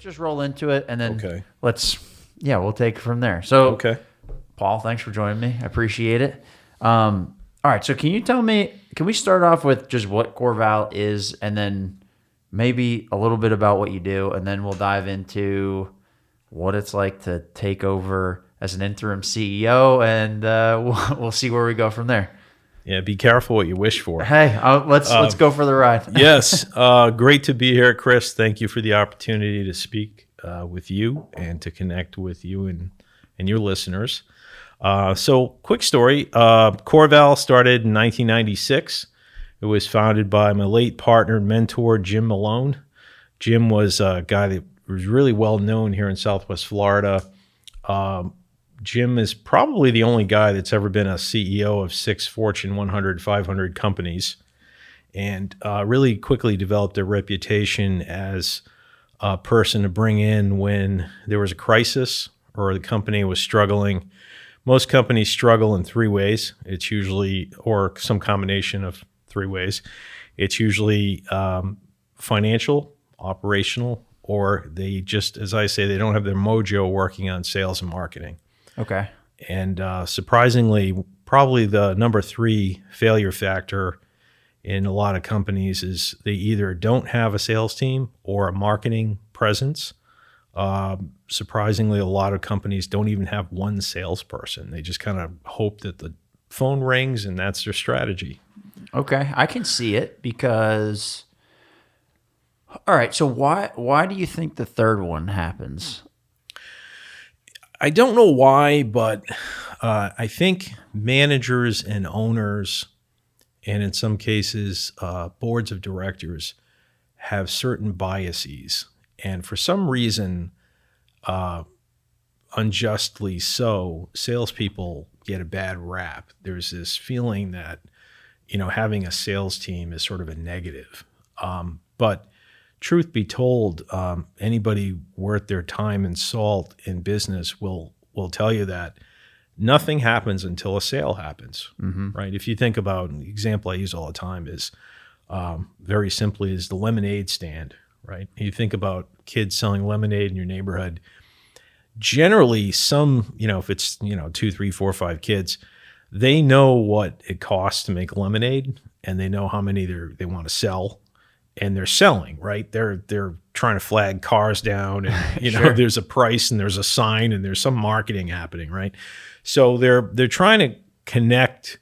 just roll into it, and then Okay. we'll take it from there. So, Okay. Paul, thanks for joining me. I appreciate it. All right, so can we start off with just what Qorval is, and then maybe a little bit about what you do, and then we'll dive into what it's like to take over as an interim CEO, and we'll see where we go from there. Yeah, be careful what you wish for. Hey, let's go for the ride. Yes, great to be here, Chris. Thank you for the opportunity to speak with you and to connect with you and your listeners. So, quick story. Qorval started in 1996. It was founded by my late partner and mentor, Jim Malone. Jim was a guy that was really well known here in Southwest Florida. Jim is probably the only guy that's ever been a CEO of 6 Fortune 100, 500 companies, and really quickly developed a reputation as a person to bring in when there was a crisis or the company was struggling. Most companies struggle in 3 ways. It's usually, or some combination of 3 ways. It's usually financial, operational, or they just, as I say, they don't have their mojo working on sales and marketing. Okay. And surprisingly, probably the number 3 failure factor in a lot of companies is they either don't have a sales team or a marketing presence. Surprisingly, a lot of companies don't even have one salesperson. They just kind of hope that the phone rings and that's their strategy. Okay, I can see it because. All right, so why do you think the third one happens? I don't know why, but I think managers and owners, and in some cases, boards of directors, have certain biases. And for some reason, unjustly so, salespeople get a bad rap. There's this feeling that, having a sales team is sort of a negative. But truth be told, anybody worth their time and salt in business will tell you that nothing happens until a sale happens, right? If you think about an example I use all the time is very simply is the lemonade stand, right? You think about kids selling lemonade in your neighborhood. Generally, if it's 2, 3, 4, 5 kids, they know what it costs to make lemonade, and they know how many they want to sell. And they're selling, right? They're trying to flag cars down, and Sure. There's a price and there's a sign and there's some marketing happening, right? So they're trying to connect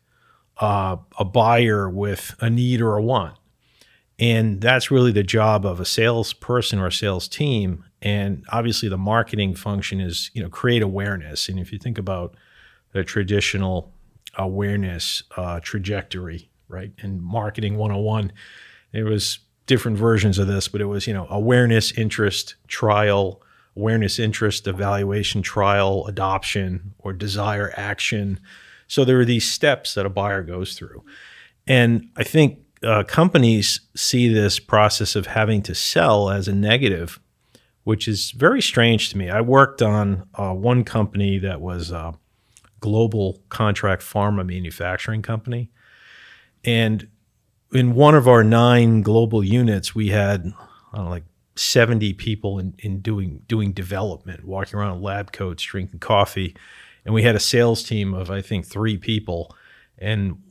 a buyer with a need or a want, and that's really the job of a salesperson or a sales team. And obviously, the marketing function is create awareness. And if you think about the traditional awareness trajectory, right, in marketing 101, it was different versions of this, but it was, awareness, interest, trial, awareness, interest, evaluation, trial, adoption, or desire, action. So there are these steps that a buyer goes through. And I think companies see this process of having to sell as a negative, which is very strange to me. I worked on one company that was a global contract pharma manufacturing company. And in one of our 9 global units, we had like 70 people in doing development, walking around in lab coats, drinking coffee, and we had a sales team of I think 3 people, and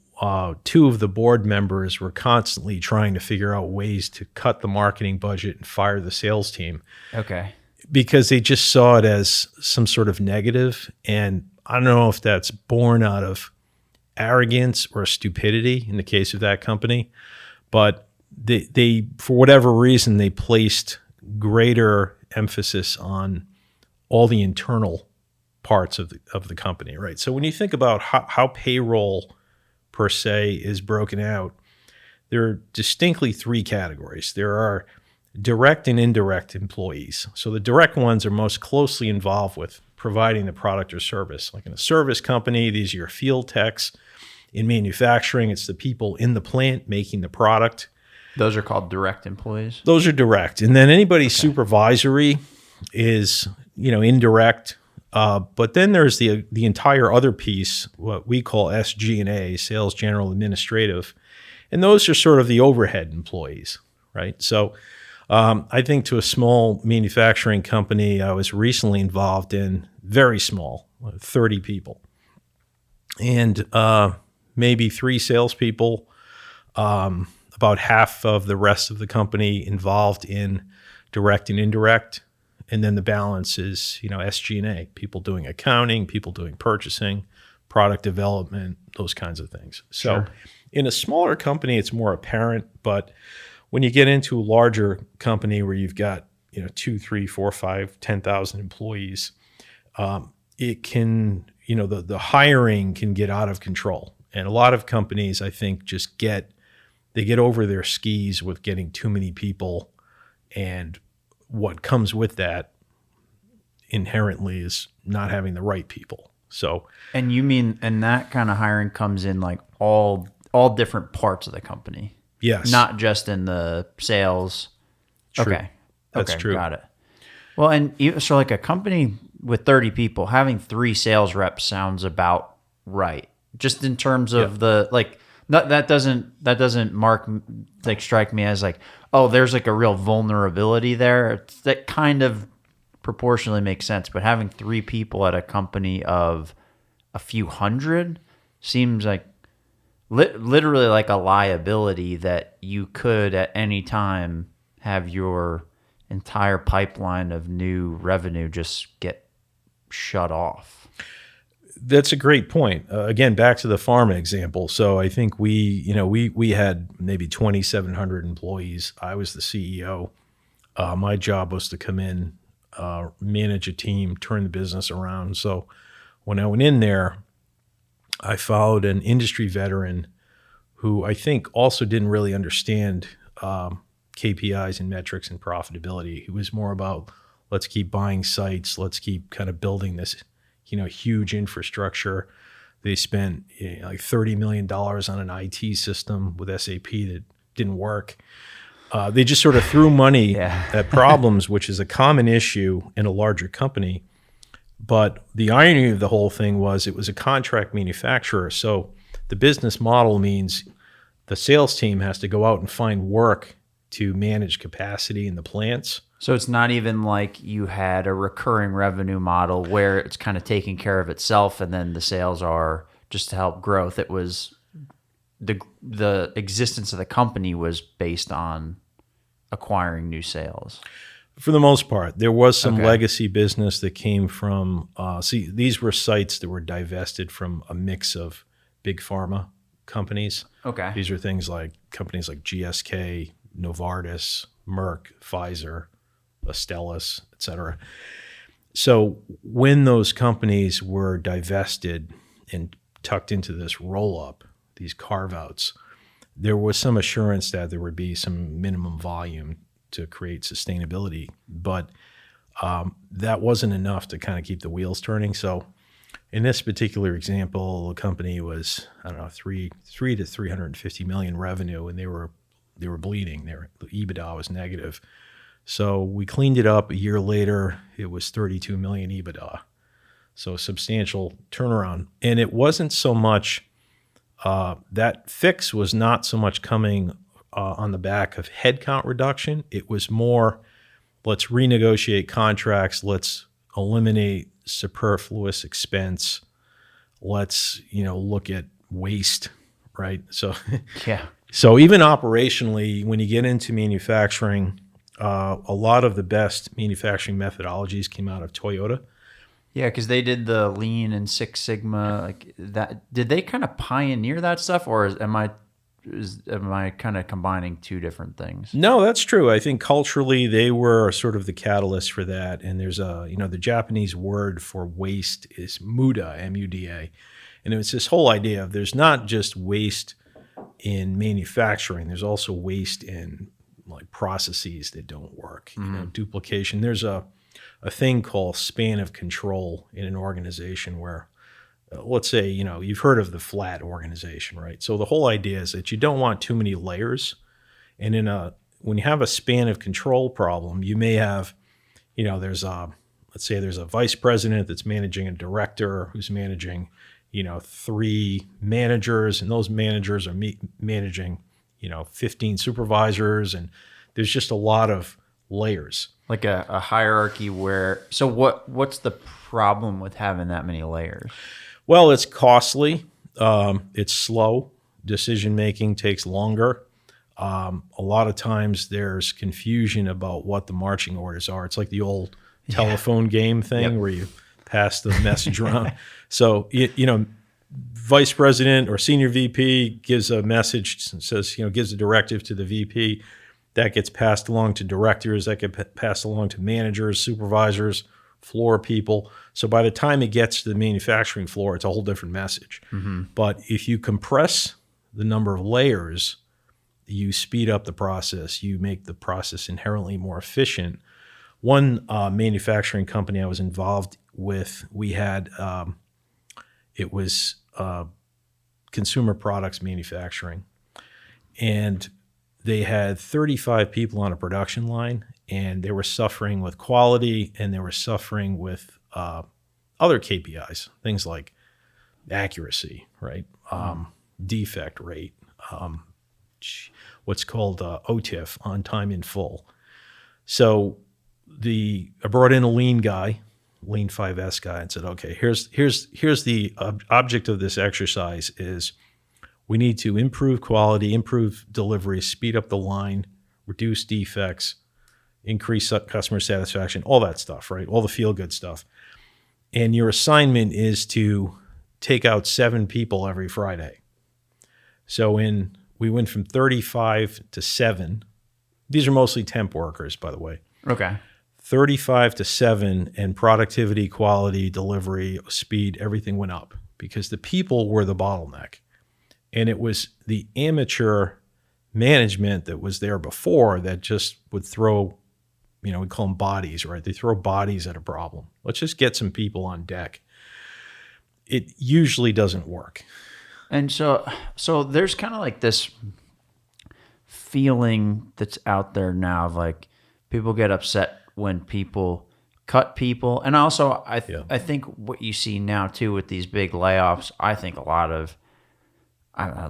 2 of the board members were constantly trying to figure out ways to cut the marketing budget and fire the sales team. Okay. Because they just saw it as some sort of negative, and I don't know if that's born out of arrogance or stupidity in the case of that company, but they for whatever reason they placed greater emphasis on all the internal parts of the company, right? So when you think about how payroll per se is broken out, there are distinctly 3 categories. There are direct and indirect employees. So the direct ones are most closely involved with providing the product or service. Like in a service company, these are your field techs. In manufacturing, it's the people in the plant making the product. Those are called direct employees? Those are direct. And then anybody supervisory is, indirect. But then there's the entire other piece, what we call SG&A, Sales General Administrative. And those are sort of the overhead employees, right? So I think to a small manufacturing company I was recently involved in, very small, 30 people, and maybe 3 salespeople, about half of the rest of the company involved in direct and indirect, and then the balance is, SG&A, people doing accounting, people doing purchasing, product development, those kinds of things. So Sure. in a smaller company, it's more apparent, but when you get into a larger company where you've got 2, 3, 4, 5, 10,000 employees, it can, the hiring can get out of control. And a lot of companies, I think, just get over their skis with getting too many people, and what comes with that inherently is not having the right people. So, And you mean, and that kind of hiring comes in like all different parts of the company, yes, not just in the sales. True. Okay. That's Okay, true. got it. Well, so like a company with 30 people, having 3 sales reps sounds about right. Just in terms of the like, that doesn't strike me as like, oh, there's like a real vulnerability there. That kind of proportionally makes sense. But having 3 people at a company of a few hundred seems like literally like a liability that you could at any time have your entire pipeline of new revenue just get shut off. That's a great point. Again, back to the pharma example. So I think we had maybe 2,700 employees. I was the CEO. My job was to come in, manage a team, turn the business around. So when I went in there, I followed an industry veteran who I think also didn't really understand KPIs and metrics and profitability. It was more about, let's keep buying sites, let's keep kind of building this, huge infrastructure. They spent like $30 million on an IT system with SAP that didn't work. They just sort of threw money at problems, which is a common issue in a larger company. But the irony of the whole thing was it was a contract manufacturer. So the business model means the sales team has to go out and find work to manage capacity in the plants. So it's not even like you had a recurring revenue model where it's kind of taking care of itself and then the sales are just to help growth. It was the existence of the company was based on acquiring new sales. For the most part, there was some Okay. legacy business that came from, these were sites that were divested from a mix of big pharma companies. Okay. These are things like companies like GSK, Novartis, Merck, Pfizer, Astellas, et cetera. So when those companies were divested and tucked into this roll-up, these carve-outs, there was some assurance that there would be some minimum volume to create sustainability, but that wasn't enough to kind of keep the wheels turning. So in this particular example, the company was, I don't know, 3 to 350 million revenue, and they were bleeding. The EBITDA was negative. So we cleaned it up. A year later, it was 32 million EBITDA. So a substantial turnaround. And it wasn't so much, that fix was not so much coming on the back of headcount reduction. It was more, let's renegotiate contracts. Let's eliminate superfluous expense. Let's, look at waste, right? So, Yeah. so even operationally, when you get into manufacturing, a lot of the best manufacturing methodologies came out of Toyota. Yeah, because they did the Lean and Six Sigma, like that. Did they kind of pioneer that stuff, or am I kind of combining two different things? No, that's true. I think culturally they were sort of the catalyst for that. And there's the Japanese word for waste is muda, M-U-D-A. And it's this whole idea of there's not just waste in manufacturing, there's also waste in like processes that don't work, duplication. There's a thing called span of control in an organization where, let's say, you've heard of the flat organization, right? So the whole idea is that you don't want too many layers. And when you have a span of control problem, you may have, let's say there's a vice president that's managing a director who's managing, 3 managers, and those managers are managing, 15 supervisors. And there's just a lot of layers. Like a hierarchy where, so what's the problem with having that many layers? Well, it's costly. It's slow. Decision making takes longer. A lot of times there's confusion about what the marching orders are. It's like the old telephone game thing where you pass the message around. So, vice president or senior VP gives a message and says, gives a directive to the VP. That gets passed along to directors. That gets passed along to managers, supervisors, floor people. So by the time it gets to the manufacturing floor, it's a whole different message. Mm-hmm. But if you compress the number of layers, you speed up the process. You make the process inherently more efficient. One manufacturing company I was involved with, we had, it was consumer products manufacturing. And they had 35 people on a production line, and they were suffering with quality, and they were suffering with other KPIs, things like accuracy, right? Defect rate, what's called OTIF, on time in full. So I brought in a lean guy, lean 5S guy, and said, okay, here's the object of this exercise is we need to improve quality, improve delivery, speed up the line, reduce defects, increase customer satisfaction, all that stuff, right? All the feel-good stuff. And your assignment is to take out 7 people every Friday. So we went from 35 to 7. These are mostly temp workers, by the way. Okay. 35 to 7, and productivity, quality, delivery, speed, everything went up because the people were the bottleneck. And it was the amateur management that was there before that just would throw, we call them bodies, right? They throw bodies at a problem. Let's just get some people on deck. It usually doesn't work. And so there's kind of like this feeling that's out there now of like people get upset when people cut people. And also I think what you see now too with these big layoffs, I think a lot of,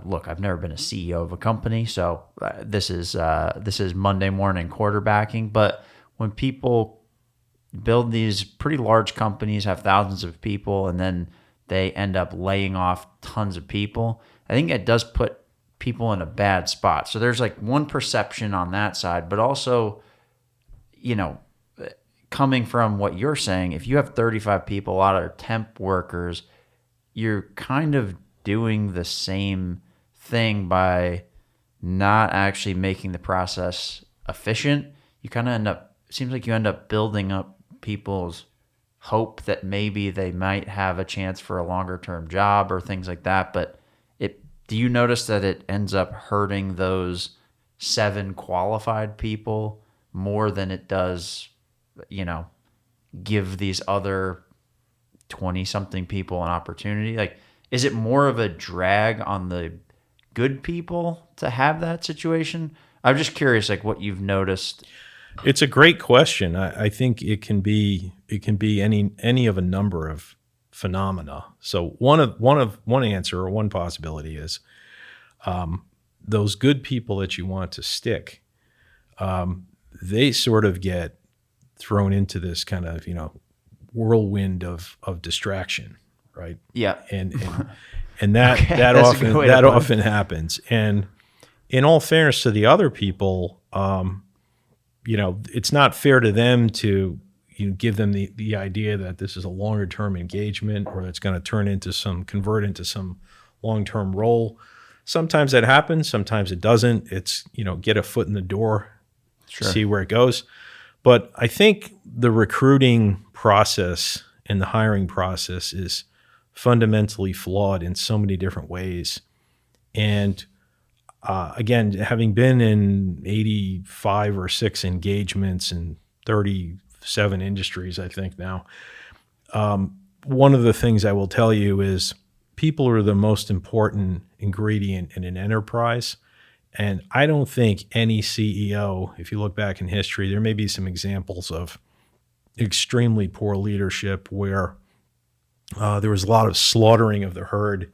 look, I've never been a CEO of a company, so this is Monday morning quarterbacking. But when people build these pretty large companies, have thousands of people, and then they end up laying off tons of people, I think it does put people in a bad spot. So there's like one perception on that side, but also, coming from what you're saying, if you have 35 people, a lot of temp workers, you're kind of doing the same thing by not actually making the process efficient. You kind of seems like you end up building up people's hope that maybe they might have a chance for a longer term job or things like that. But do you notice that it ends up hurting those 7 qualified people more than it does, give these other 20 something people an opportunity? Like, is it more of a drag on the good people to have that situation? I'm just curious, like what you've noticed. It's a great question. I think it can be any of a number of phenomena. So one answer or one possibility is those good people that you want to stick, they sort of get thrown into this kind of whirlwind of distraction, right? Yeah, and that often happens. And in all fairness to the other people, it's not fair to them to give them the idea that this is a longer term engagement or it's going to convert into some long-term role. Sometimes that happens, sometimes it doesn't. It's, get a foot in the door, see where it goes. But I think the recruiting process and the hiring process is fundamentally flawed in so many different ways. And again, having been in 85 or 6 engagements in 37 industries, I think now, one of the things I will tell you is people are the most important ingredient in an enterprise. And I don't think any CEO, if you look back in history, there may be some examples of extremely poor leadership where there was a lot of slaughtering of the herd,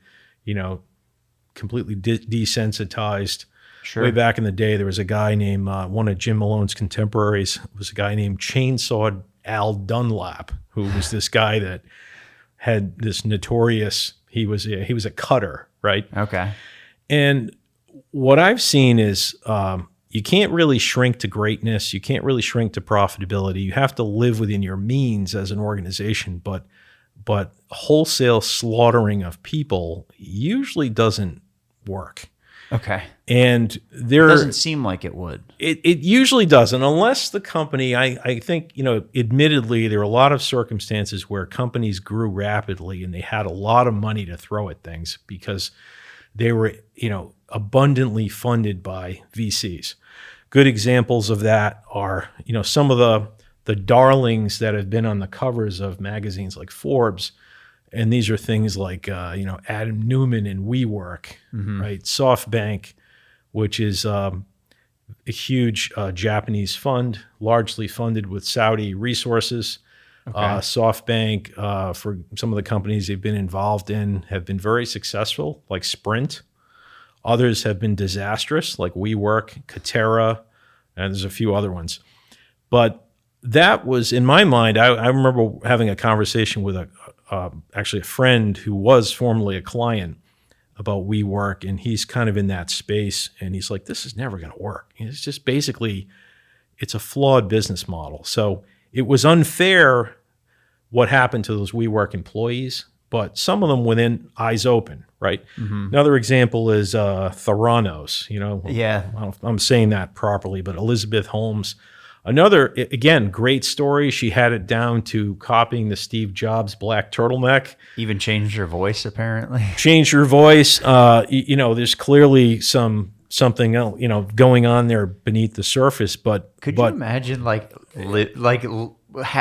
completely desensitized. Way back in the day, there was a guy named, one of Jim Malone's contemporaries was a guy named Chainsaw Al Dunlap, who was this guy that had this notorious, he was a cutter, right? Okay. And what I've seen is you can't really shrink to greatness. You can't really shrink to profitability. You have to live within your means as an organization, but wholesale slaughtering of people usually doesn't work. Okay. And It doesn't seem like it would. it usually doesn't, unless the company, I think, admittedly, there are a lot of circumstances where companies grew rapidly and they had a lot of money to throw at things because they were, abundantly funded by VCs. Good examples of that are, some of the darlings that have been on the covers of magazines like Forbes. And these are things like, Adam Newman and WeWork, right? SoftBank, which is a huge Japanese fund, largely funded with Saudi resources. Okay. SoftBank, for some of the companies they've been involved in, have been very successful, like Sprint. Others have been disastrous, like WeWork, Katera, and there's a few other ones. But that was, in my mind, I remember having a conversation with actually a friend who was formerly a client about WeWork, and he's kind of in that space, and he's like, this is never going to work. It's just basically, it's a flawed business model. So it was unfair what happened to those WeWork employees, but some of them went in eyes open, right? Another example is Theranos. Yeah. I don't know if I'm saying that properly, but Elizabeth Holmes. Another, again, great story. She had it down to copying the Steve Jobs black turtleneck. Even changed her voice, apparently. Changed her voice. There's clearly something else, going on there beneath the surface. But could you imagine,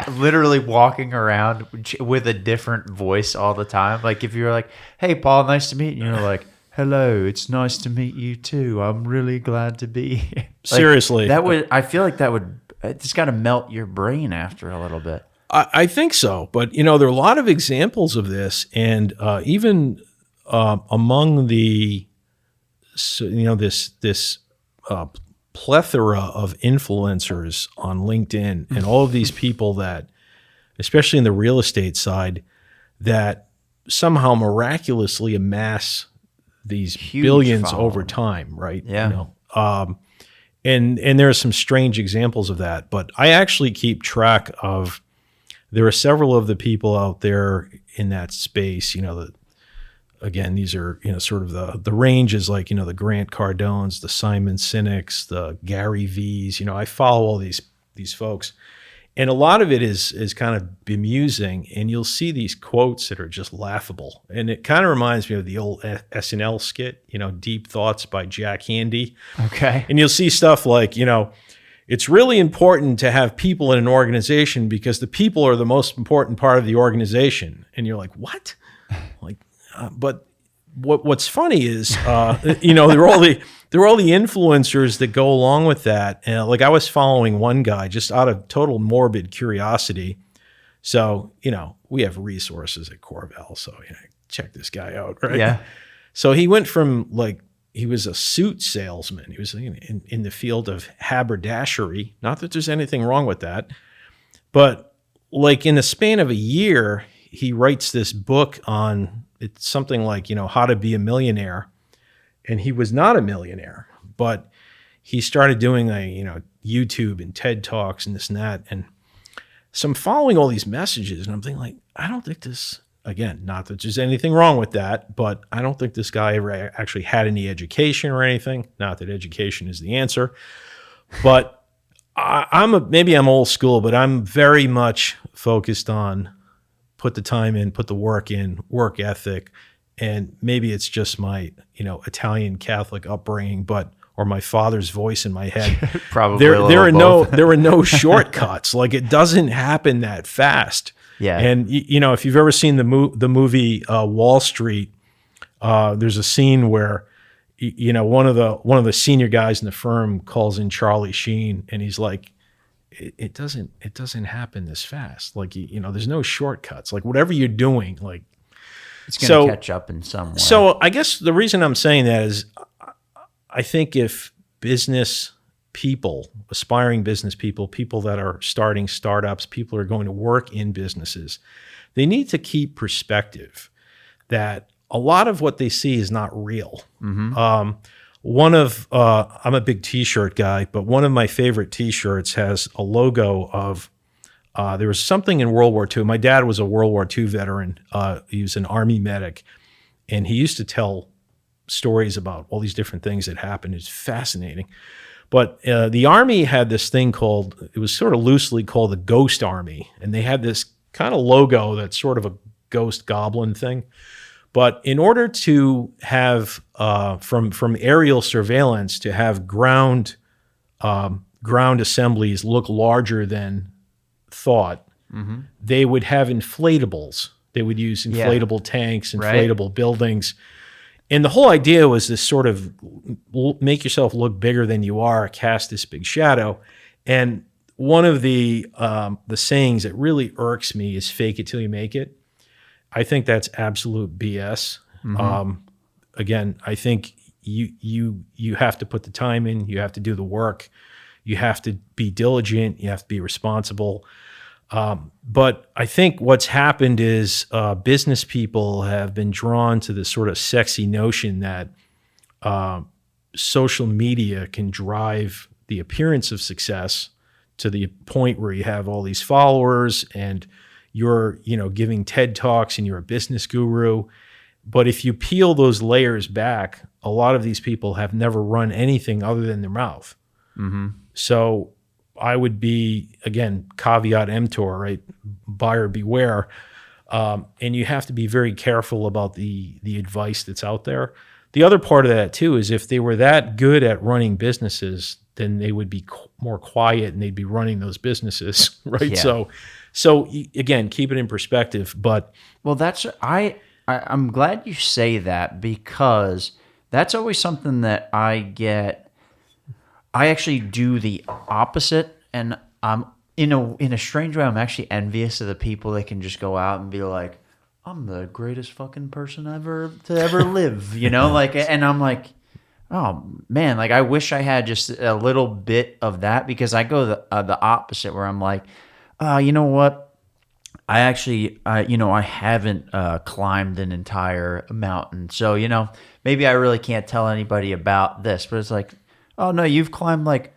literally walking around with a different voice all the time? Like if you're like, "Hey, Paul, nice to meet you," and you're like, "Hello, it's nice to meet you too. I'm really glad to be here." Seriously, I feel like that would. It's got to melt your brain after a little bit. I think so, but there are a lot of examples of this, and even among the this plethora of influencers on LinkedIn, and all of these people that, especially in the real estate side, that somehow miraculously amass these huge billions over time, right? Yeah. And there are some strange examples of that, but I actually keep track of, there are several of the people out there in that space, again, these are, sort of the range is like, the Grant Cardones, the Simon Sinek's, the Gary V's, I follow all these folks. And a lot of it is kind of bemusing, and you'll see these quotes that are just laughable. And it kind of reminds me of the old SNL skit, Deep Thoughts by Jack Handey. Okay. And you'll see stuff like, it's really important to have people in an organization because the people are the most important part of the organization. And you're like, what? But what's funny is, there are all the influencers that go along with that. And like I was following one guy just out of total morbid curiosity. So, we have resources at Qorval. So, check this guy out, right? Yeah. So he went from he was a suit salesman. He was in the field of haberdashery. Not that there's anything wrong with that. But in the span of a year, he writes this book on, it's something like, how to be a millionaire. And he was not a millionaire, but he started doing YouTube and TED Talks and this and that. And so I'm following all these messages, and I'm thinking I don't think this, again, not that there's anything wrong with that, but I don't think this guy ever actually had any education or anything. Not that education is the answer, but maybe I'm old school, but I'm very much focused on put the time in, put the work in, work ethic. And maybe it's just my, Italian Catholic upbringing, or my father's voice in my head. Probably there are no shortcuts. It doesn't happen that fast. Yeah. And if you've ever seen the movie Wall Street, there's a scene where one of the senior guys in the firm calls in Charlie Sheen, and he's like, it doesn't happen this fast. There's no shortcuts. Whatever you're doing, it's going to catch up in some way. So I guess the reason I'm saying that is I think if business people, aspiring business people, people that are starting startups, people who are going to work in businesses, they need to keep perspective that a lot of what they see is not real. I'm a big T-shirt guy, but one of my favorite T-shirts has a logo of, there was something in World War II. My dad was a World War II veteran. He was an Army medic, and he used to tell stories about all these different things that happened. It's fascinating. But the Army had this thing called, it was sort of loosely called the Ghost Army, and they had this kind of logo that's sort of a ghost goblin thing. But in order to have, from aerial surveillance, to have ground assemblies look larger than thought, they would have inflatables. They would use inflatable tanks, inflatable buildings. And the whole idea was this sort of make yourself look bigger than you are, cast this big shadow. And one of the sayings that really irks me is fake it till you make it. I think that's absolute BS. Again, I think you have to put the time in, you have to do the work, you have to be diligent, you have to be responsible. But I think what's happened is business people have been drawn to this sort of sexy notion that social media can drive the appearance of success to the point where you have all these followers and you're, giving TED Talks and you're a business guru. But if you peel those layers back, a lot of these people have never run anything other than their mouth. So I would be, again, caveat emptor, right? Buyer beware. And you have to be very careful about the advice that's out there. The other part of that too is if they were that good at running businesses, then they would be more quiet and they'd be running those businesses, right? Yeah. So again, keep it in perspective. But well, I'm glad you say that, because that's always something that I get. I actually do the opposite, and I'm in a strange way, I'm actually envious of the people that can just go out and be like, I'm the greatest fucking person ever to ever live, like, and I'm like, oh man, like I wish I had just a little bit of that, because I go the opposite, where I'm like, you know what? I actually, I haven't climbed an entire mountain, so maybe I really can't tell anybody about this. But it's like, oh no, you've climbed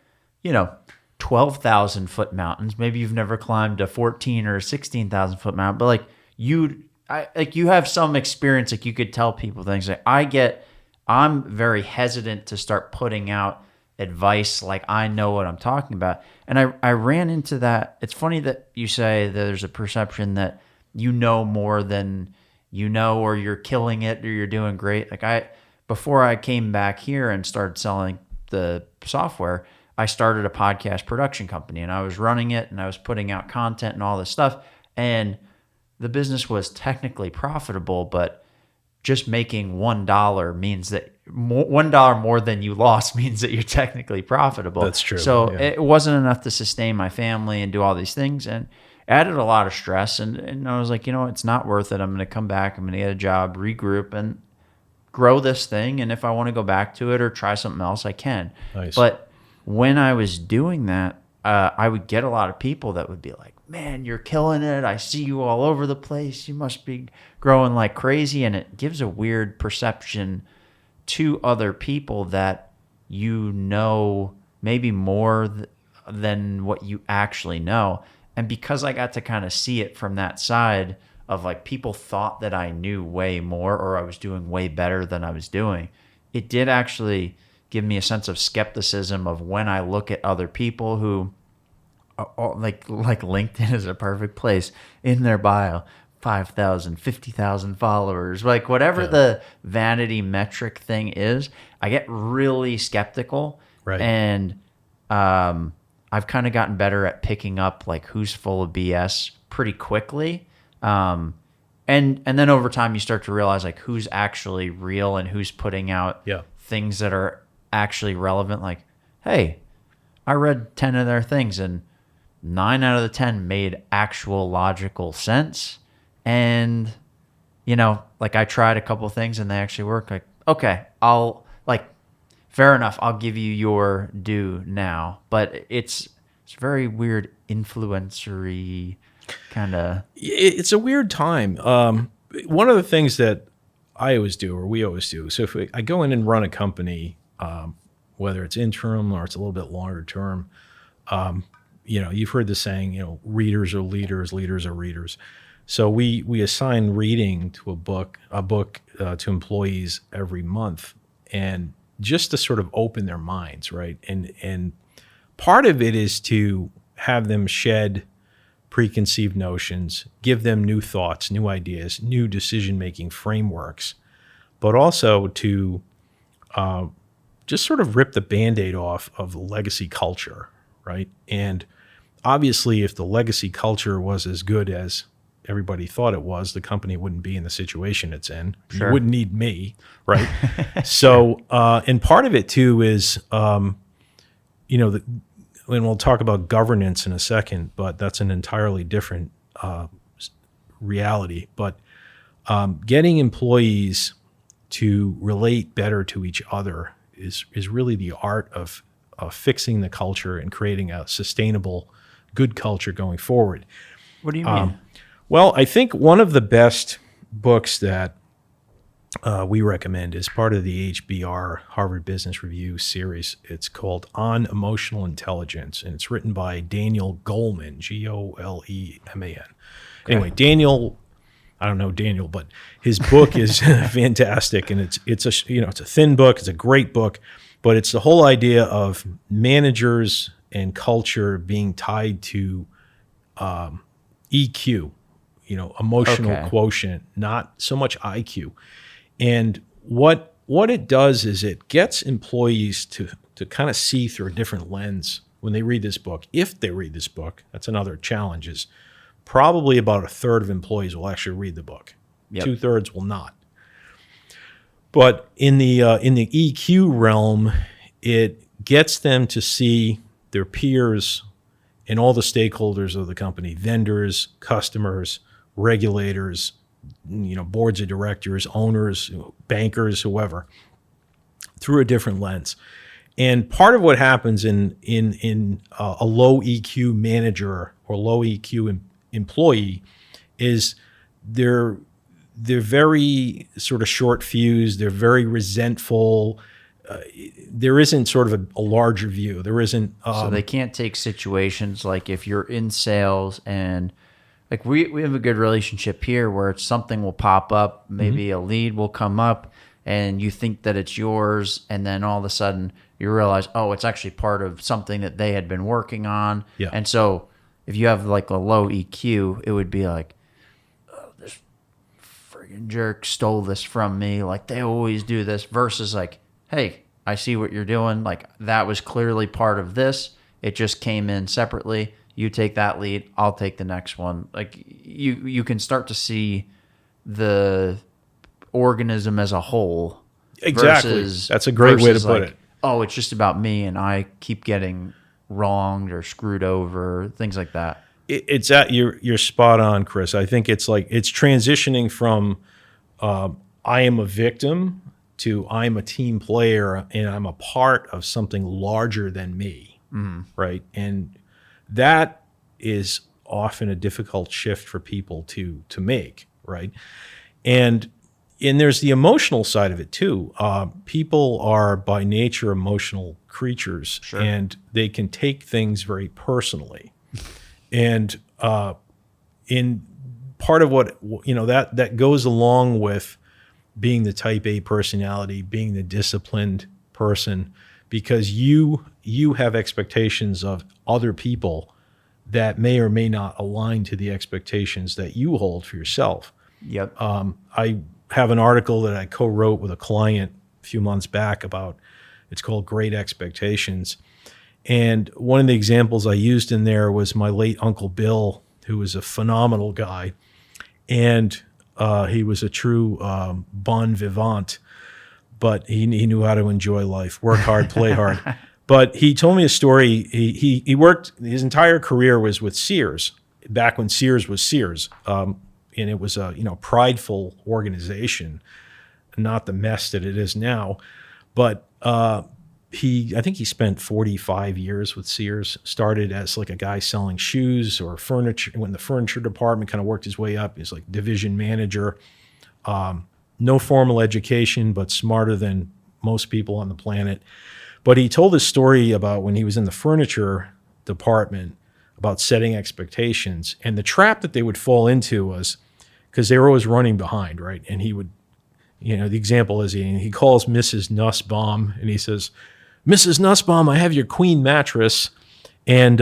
12,000 foot mountains. Maybe you've never climbed a 14 or 16,000 foot mountain, but you have some experience. Like you could tell people things. I'm very hesitant to start putting out advice like I know what I'm talking about. And I ran into that. It's funny that you say that there's a perception that you know more than you know, or you're killing it, or you're doing great. Before I came back here and started selling the software, I started a podcast production company, and I was running it, and I was putting out content and all this stuff. And the business was technically profitable, but just making $1 means that $1 more than you lost means that you're technically profitable. That's true. So it wasn't enough to sustain my family and do all these things, and added a lot of stress. And I was like, it's not worth it. I'm going to come back. I'm going to get a job, regroup, and grow this thing. And if I want to go back to it or try something else, I can. Nice. But when I was doing that, I would get a lot of people that would be like, man, you're killing it. I see you all over the place. You must be growing like crazy. And it gives a weird perception to other people that maybe more than what you actually know. And because I got to kind of see it from that side of people thought that I knew way more, or I was doing way better than I was doing, it did actually give me a sense of skepticism of when I look at other people who like LinkedIn is a perfect place in their bio, 5,000, 50,000 followers, whatever the vanity metric thing is, I get really skeptical. Right. And I've kind of gotten better at picking up who's full of BS pretty quickly. And then over time you start to realize who's actually real and who's putting out things that are actually relevant. Hey, I read 10 of their things and 9 out of the 10 made actual logical sense. And, I tried a couple things and they actually work. Okay, I'll fair enough. I'll give you your due now, but it's very weird influencery kind of. It's a weird time. One of the things that I always do, or we always do, so if I go in and run a company, whether it's interim or it's a little bit longer term, you've heard the saying, readers are leaders, leaders are readers. So we assign reading to a book to employees every month, and just to sort of open their minds, right? And part of it is to have them shed preconceived notions, give them new thoughts, new ideas, new decision-making frameworks, but also to just sort of rip the Band-Aid off of the legacy culture, right? And obviously, if the legacy culture was as good as everybody thought it was, the company wouldn't be in the situation it's in. Sure. You wouldn't need me, right? So, and part of it too is, and we'll talk about governance in a second, but that's an entirely different reality. But getting employees to relate better to each other is really the art of fixing the culture and creating a sustainable, good culture going forward. What do you mean? Well, I think one of the best books that we recommend is part of the HBR, Harvard Business Review series. It's called On Emotional Intelligence, and it's written by Daniel Goleman, Goleman. Okay. Anyway, Daniel, I don't know Daniel, but his book is fantastic, and it's a thin book, it's a great book, but it's the whole idea of managers and culture being tied to EQ, emotional quotient, not so much IQ. And what it does is it gets employees to kind of see through a different lens when they read this book. If they read this book, that's another challenge, is probably about a third of employees will actually read the book. Yep. 2/3 will not. But in the EQ realm, it gets them to see their peers and all the stakeholders of the company, vendors, customers, regulators, boards of directors, owners, bankers, whoever, through a different lens. And part of what happens in a low EQ manager or low EQ employee is they're very sort of short fused. They're very resentful. There isn't sort of a larger view. There isn't. So they can't take situations like if you're in sales and like we have a good relationship here where something will pop up, maybe a lead will come up and you think that it's yours, and then all of a sudden you realize, oh, it's actually part of something that they had been working on. Yeah. And so if you have like a low EQ, it would be like, oh, this friggin' jerk stole this from me. Like they always do this, versus like, hey, I see what you're doing. Like that was clearly part of this. It just came in separately. You take that lead, I'll take the next one. Like you can start to see the organism as a whole. Exactly. That's a great way to put it. Oh, it's just about me and I keep getting wronged or screwed over, things like that. You're spot on, Chris. I think it's transitioning from I am a victim to I'm a team player and I'm a part of something larger than me, right? And that is often a difficult shift for people to make, right? And there's the emotional side of it too. People are by nature emotional creatures, sure, and they can take things very personally. And in part of what that goes along with being the type A personality, being the disciplined person, because you have expectations of other people that may or may not align to the expectations that you hold for yourself. Yep. I have an article that I co-wrote with a client a few months back it's called Great Expectations. And one of the examples I used in there was my late Uncle Bill, who was a phenomenal guy. And he was a true bon vivant, but he knew how to enjoy life, work hard, play hard. But he told me a story. He worked, his entire career was with Sears, back when Sears was Sears. And it was a prideful organization, not the mess that it is now. But I think he spent 45 years with Sears, started as like a guy selling shoes or furniture, when the furniture department, kind of worked his way up. He's like division manager, no formal education, but smarter than most people on the planet. But he told his story about when he was in the furniture department about setting expectations, and the trap that they would fall into was because they were always running behind, right? And he would, the example is he calls Mrs. Nussbaum and he says, "Mrs. Nussbaum, I have your queen mattress." And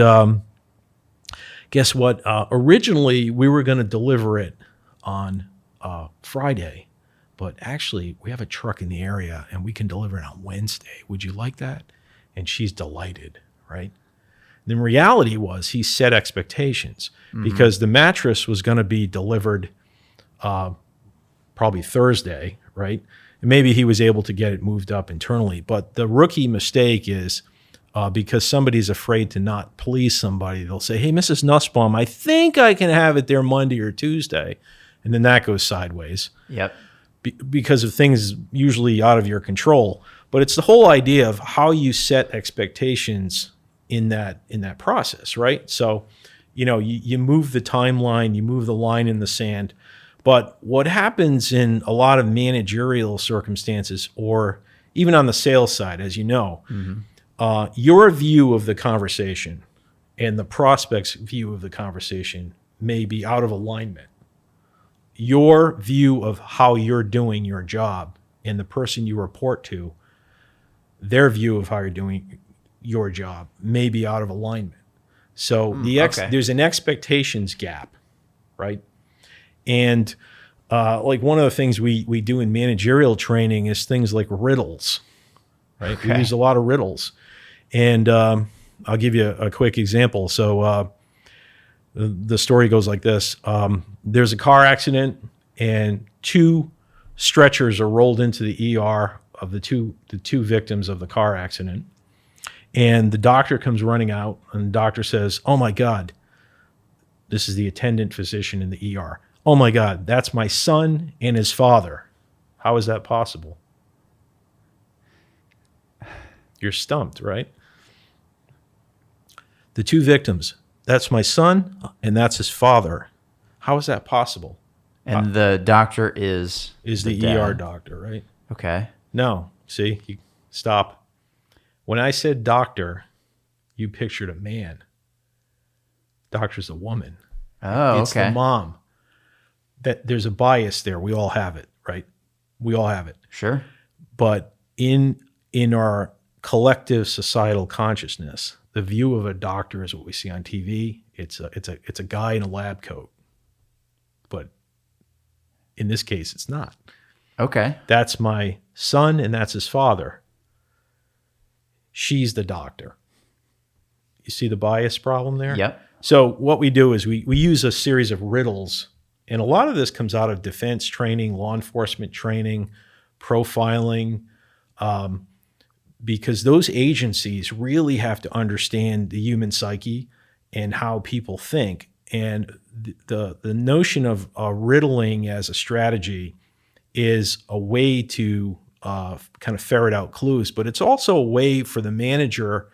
guess what? Originally, we were going to deliver it on Friday, but actually, we have a truck in the area and we can deliver it on Wednesday. Would you like that? And she's delighted, right? The reality was he set expectations because the mattress was going to be delivered probably Thursday, right? And maybe he was able to get it moved up internally. But the rookie mistake is because somebody's afraid to not please somebody, they'll say, "Hey, Mrs. Nussbaum, I think I can have it there Monday or Tuesday." And then that goes sideways. Yep. Because of things usually out of your control. But it's the whole idea of how you set expectations in that process, right? So, you move the timeline, you move the line in the sand. But what happens in a lot of managerial circumstances, or even on the sales side, as you know, your view of the conversation and the prospect's view of the conversation may be out of alignment. Your view of how you're doing your job and the person you report to, their view of how you're doing your job may be out of alignment. So there's an expectations gap, right? And like one of the things we do in managerial training is things like riddles, right? Okay. We use a lot of riddles. And I'll give you a quick example. So the story goes like this. There's a car accident and 2 stretchers are rolled into the ER of the two victims of the car accident. And the doctor comes running out and the doctor says, "Oh my God," this is the attendant physician in the ER. "Oh my God, that's my son and his father. How is that possible?" You're stumped, right? The 2 victims, "That's my son and that's his father. How is that possible?" And the doctor is the ER doctor, right? Okay. No, see, stop. When I said doctor, you pictured a man. Doctor's a woman. Oh, it's the mom. That there's a bias there. We all have it, right? We all have it. Sure. But in our collective societal consciousness, the view of a doctor is what we see on TV. It's a guy in a lab coat. But in this case, it's not. Okay. That's my son and that's his father. She's the doctor. You see the bias problem there? Yep. So what we do is we use a series of riddles, and a lot of this comes out of defense training, law enforcement training, profiling, because those agencies really have to understand the human psyche and how people think. And the notion of riddling as a strategy is a way to kind of ferret out clues, but it's also a way for the manager,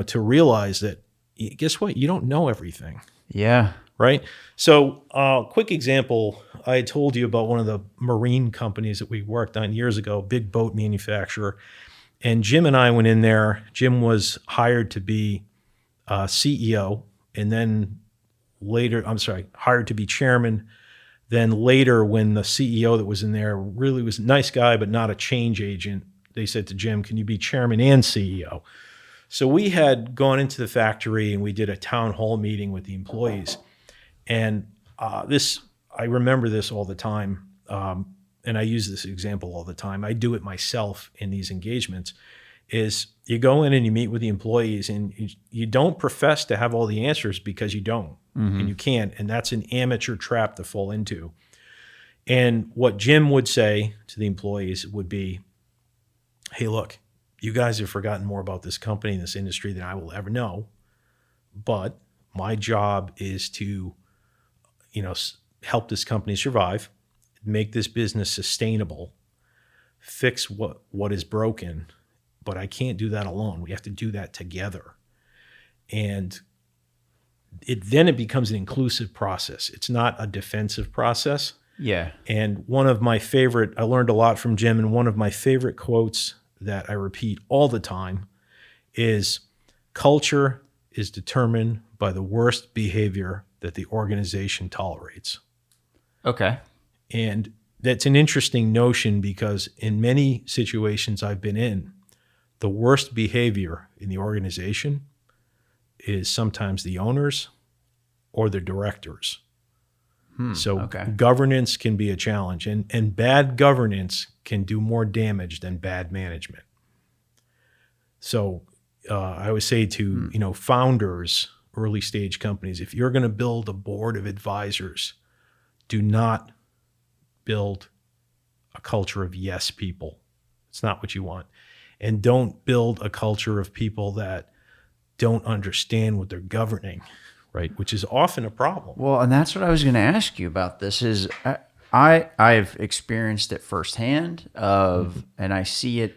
to realize that, guess what? You don't know everything. Yeah. Right? So quick example, I had told you about one of the marine companies that we worked on years ago, big boat manufacturer. And Jim and I went in there. Jim was hired to be CEO, and then hired to be chairman. Then later, when the CEO that was in there really was a nice guy, but not a change agent, they said to Jim, "Can you be chairman and CEO?" So we had gone into the factory and we did a town hall meeting with the employees. And I remember this all the time. And I use this example all the time. I do it myself in these engagements, is you go in and you meet with the employees and you don't profess to have all the answers because you don't, and you can't. And that's an amateur trap to fall into. And what Jim would say to the employees would be, "Hey, look, you guys have forgotten more about this company and this industry than I will ever know. But my job is to, help this company survive, make this business sustainable, fix what is broken, but I can't do that alone. We have to do that together. And it becomes an inclusive process. It's not a defensive process. Yeah. And I learned a lot from Jim, and one of my favorite quotes that I repeat all the time is, culture is determined by the worst behavior that the organization tolerates. Okay. And that's an interesting notion, because in many situations I've been in, the worst behavior in the organization is sometimes the owners or the directors. So governance can be a challenge, and bad governance can do more damage than bad management. So I always say to founders, early stage companies, if you're going to build a board of advisors, do not build a culture of yes people. It's not what you want. And don't build a culture of people that don't understand what they're governing, right? Which is often a problem. Well, and that's what I was going to ask you about. This is I've experienced it firsthand and I see it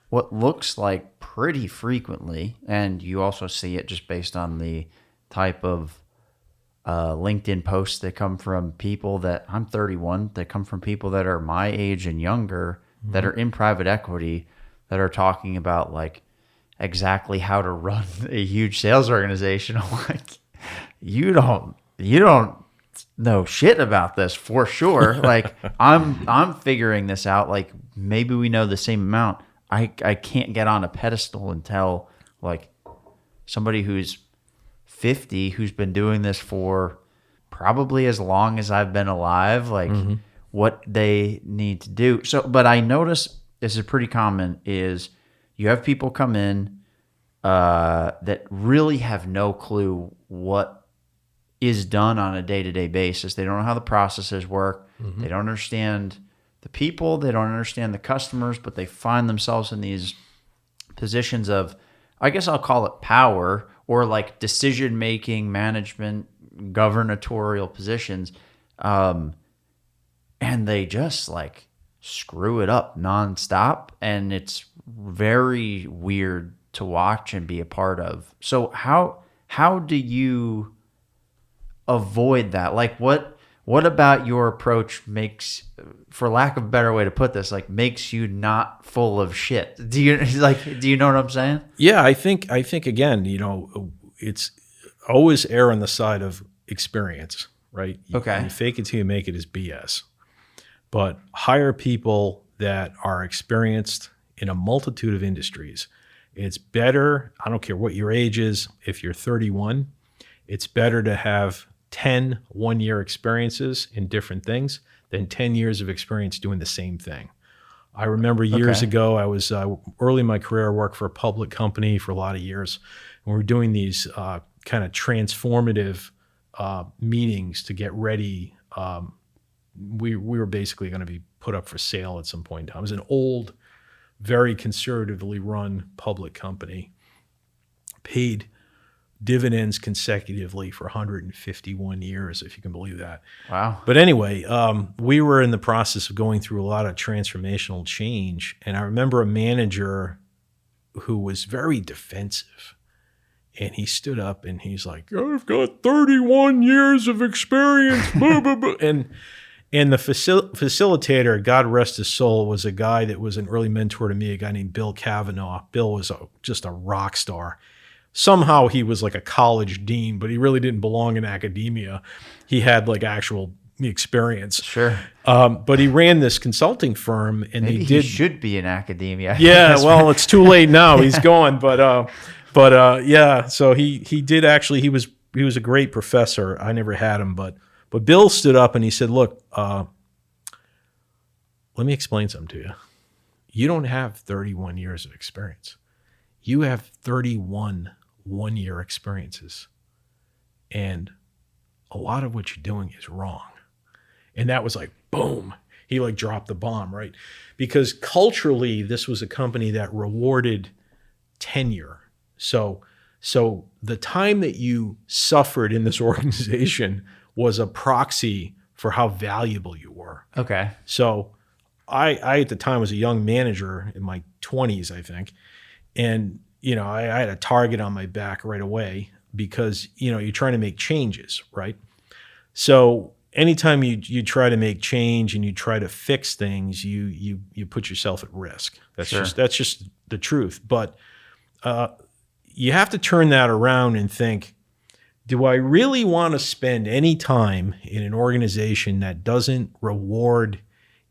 what looks like pretty frequently, and you also see it just based on the type of LinkedIn posts that come from people that I'm 31, that come from people that are my age and younger, that are in private equity, that are talking about like exactly how to run a huge sales organization. I'm like, you don't know shit about this for sure. Like I'm figuring this out. Like maybe we know the same amount. I can't get on a pedestal and tell like somebody who's 50, who's been doing this for probably as long as I've been alive, like what they need to do. So, but I notice this is pretty common, is you have people come in that really have no clue what is done on a day-to-day basis. They don't know how the processes work. They don't understand the people. They don't understand the customers, but they find themselves in these positions of, I guess I'll call it power, or like decision-making, management, gubernatorial positions. And they just like screw it up nonstop. And it's very weird to watch and be a part of. So how do you avoid that? Like what about your approach makes, for lack of a better way to put this, like makes you not full of shit? Do you know what I'm saying? Yeah, I think again, it's always err on the side of experience, right? Okay. You fake it till you make it is BS. But hire people that are experienced in a multitude of industries. It's better, I don't care what your age is, if you're 31, it's better to have 10 one-year experiences in different things than 10 years of experience doing the same thing. I remember years ago, I was early in my career, I worked for a public company for a lot of years, and we were doing these kind of transformative meetings to get ready. We were basically going to be put up for sale at some point in time. It was an old, very conservatively run public company, paid dividends consecutively for 151 years, if you can believe that. Wow. But anyway, we were in the process of going through a lot of transformational change. And I remember a manager who was very defensive. And he stood up and he's like, I've got 31 years of experience. Blah, blah, blah. And the facilitator, God rest his soul, was a guy that was an early mentor to me, a guy named Bill Kavanaugh. Bill was just a rock star. Somehow he was like a college dean, but he really didn't belong in academia. He had like actual experience. Sure. But he ran this consulting firm, and Maybe he should be in academia. Yeah, well, it's too late now. He's gone. But yeah, so he did actually. He was a great professor. I never had him, but Bill stood up and he said, "Look, let me explain something to you. You don't have 31 years of experience. You have 31 one-year experiences. And a lot of what you're doing is wrong." And that was like, boom. He like dropped the bomb, right? Because culturally, this was a company that rewarded tenure. So the time that you suffered in this organization was a proxy for how valuable you were. Okay. So I at the time was a young manager in my 20s, I think. And, I had a target on my back right away because, you're trying to make changes, right? So anytime you try to make change and you try to fix things, you put yourself at risk. That's Sure. that's just the truth. But you have to turn that around and think, do I really want to spend any time in an organization that doesn't reward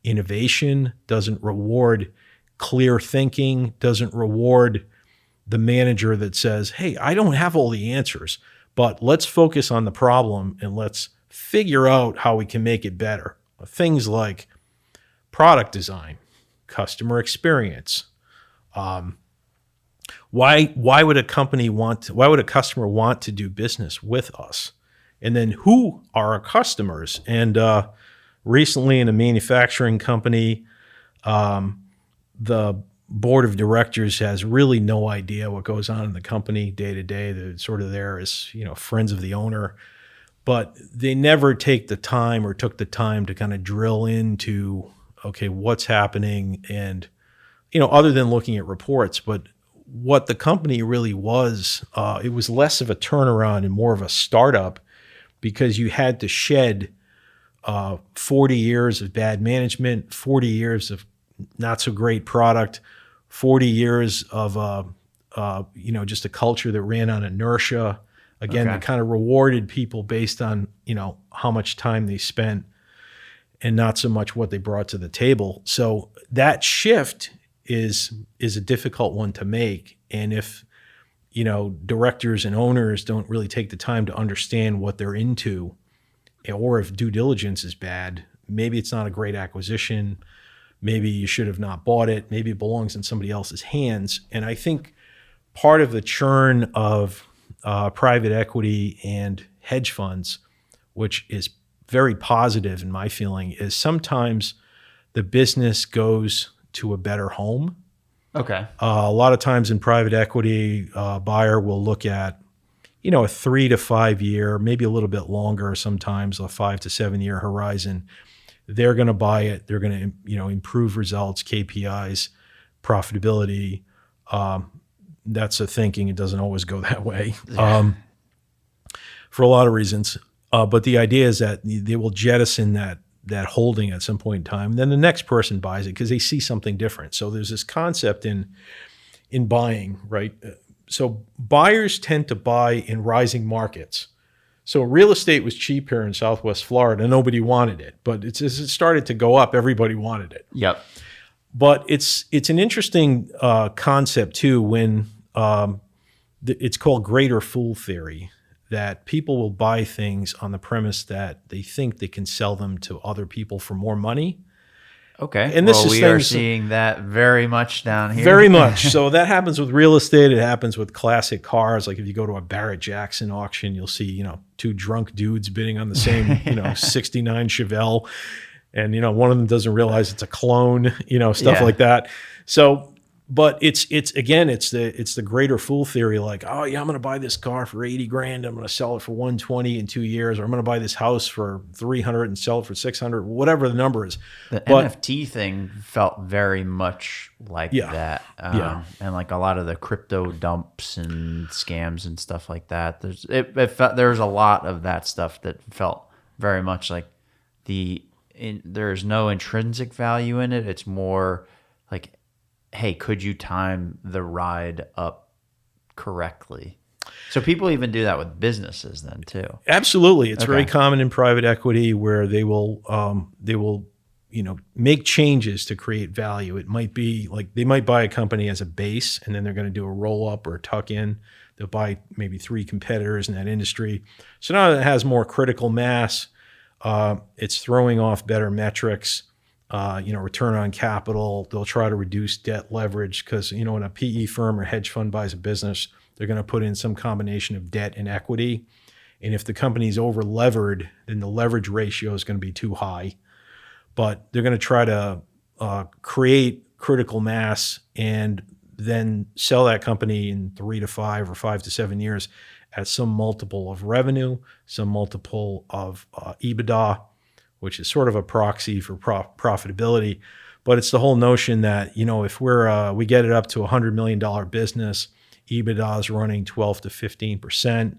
innovation, doesn't reward clear thinking, doesn't reward the manager that says, hey, I don't have all the answers, but let's focus on the problem and let's figure out how we can make it better. Things like product design, customer experience. Why would a customer want to do business with us? And then who are our customers? And recently in a manufacturing company, the board of directors has really no idea what goes on in the company day to day. They're sort of there as, friends of the owner, but they never take the time or took the time to kind of drill into, okay, what's happening, and, other than looking at reports, but what the company really was, it was less of a turnaround and more of a startup, because you had to shed 40 years of bad management, 40 years of not so great product, 40 years of just a culture that ran on inertia. Again, Okay. that kind of rewarded people based on, how much time they spent and not so much what they brought to the table. So that shift is a difficult one to make. And if, directors and owners don't really take the time to understand what they're into, or if due diligence is bad, maybe it's not a great acquisition. Maybe you should have not bought it. Maybe it belongs in somebody else's hands. And I think part of the churn of private equity and hedge funds, which is very positive in my feeling, is sometimes the business goes to a better home. Okay. A lot of times in private equity, a buyer will look at, a 3 to 5 year, maybe a little bit longer, sometimes a 5 to 7 year horizon. They're going to buy it. They're going to, improve results, KPIs, profitability. That's a thinking. It doesn't always go that way for a lot of reasons. But the idea is that they will jettison that holding at some point in time. And then the next person buys it because they see something different. So there's this concept in buying, right? So buyers tend to buy in rising markets. So real estate was cheap here in Southwest Florida. Nobody wanted it. But as it started to go up, everybody wanted it. Yep. But it's an interesting concept too when it's called greater fool theory, that people will buy things on the premise that they think they can sell them to other people for more money. Okay. And this well, is we are things- seeing that very much down here. Very much. So that happens with real estate. It happens with classic cars. Like if you go to a Barrett Jackson auction, you'll see, two drunk dudes bidding on the same, 69 Chevelle. And, one of them doesn't realize it's a clone, stuff Yeah. like that. So, but it's the greater fool theory. Like, oh yeah, I'm going to buy this car for 80 grand. I'm going to sell it for 120 in 2 years, or I'm going to buy this house for 300 and sell it for 600, whatever the number is. The But- NFT thing felt very much like Yeah. that. Yeah. And like a lot of the crypto dumps and scams and stuff like that. There's a lot of that stuff that felt very much like there's no intrinsic value in it. It's more like, hey, could you time the ride up correctly? So people even do that with businesses then too. Absolutely. It's Okay. very common in private equity where they will make changes to create value. It might be like they might buy a company as a base and then they're going to do a roll up or a tuck in. They'll buy maybe 3 competitors in that industry. So now that it has more critical mass, it's throwing off better metrics, return on capital. They'll try to reduce debt leverage because, when a PE firm or hedge fund buys a business, they're going to put in some combination of debt and equity. And if the company's over levered, then the leverage ratio is going to be too high. But they're going to try to create critical mass and then sell that company in 3 to 5 or 5 to 7 years at some multiple of revenue, some multiple of EBITDA, which is sort of a proxy for profitability. But it's the whole notion that, if we get it up to $100 million business, EBITDA is running 12 to 15%.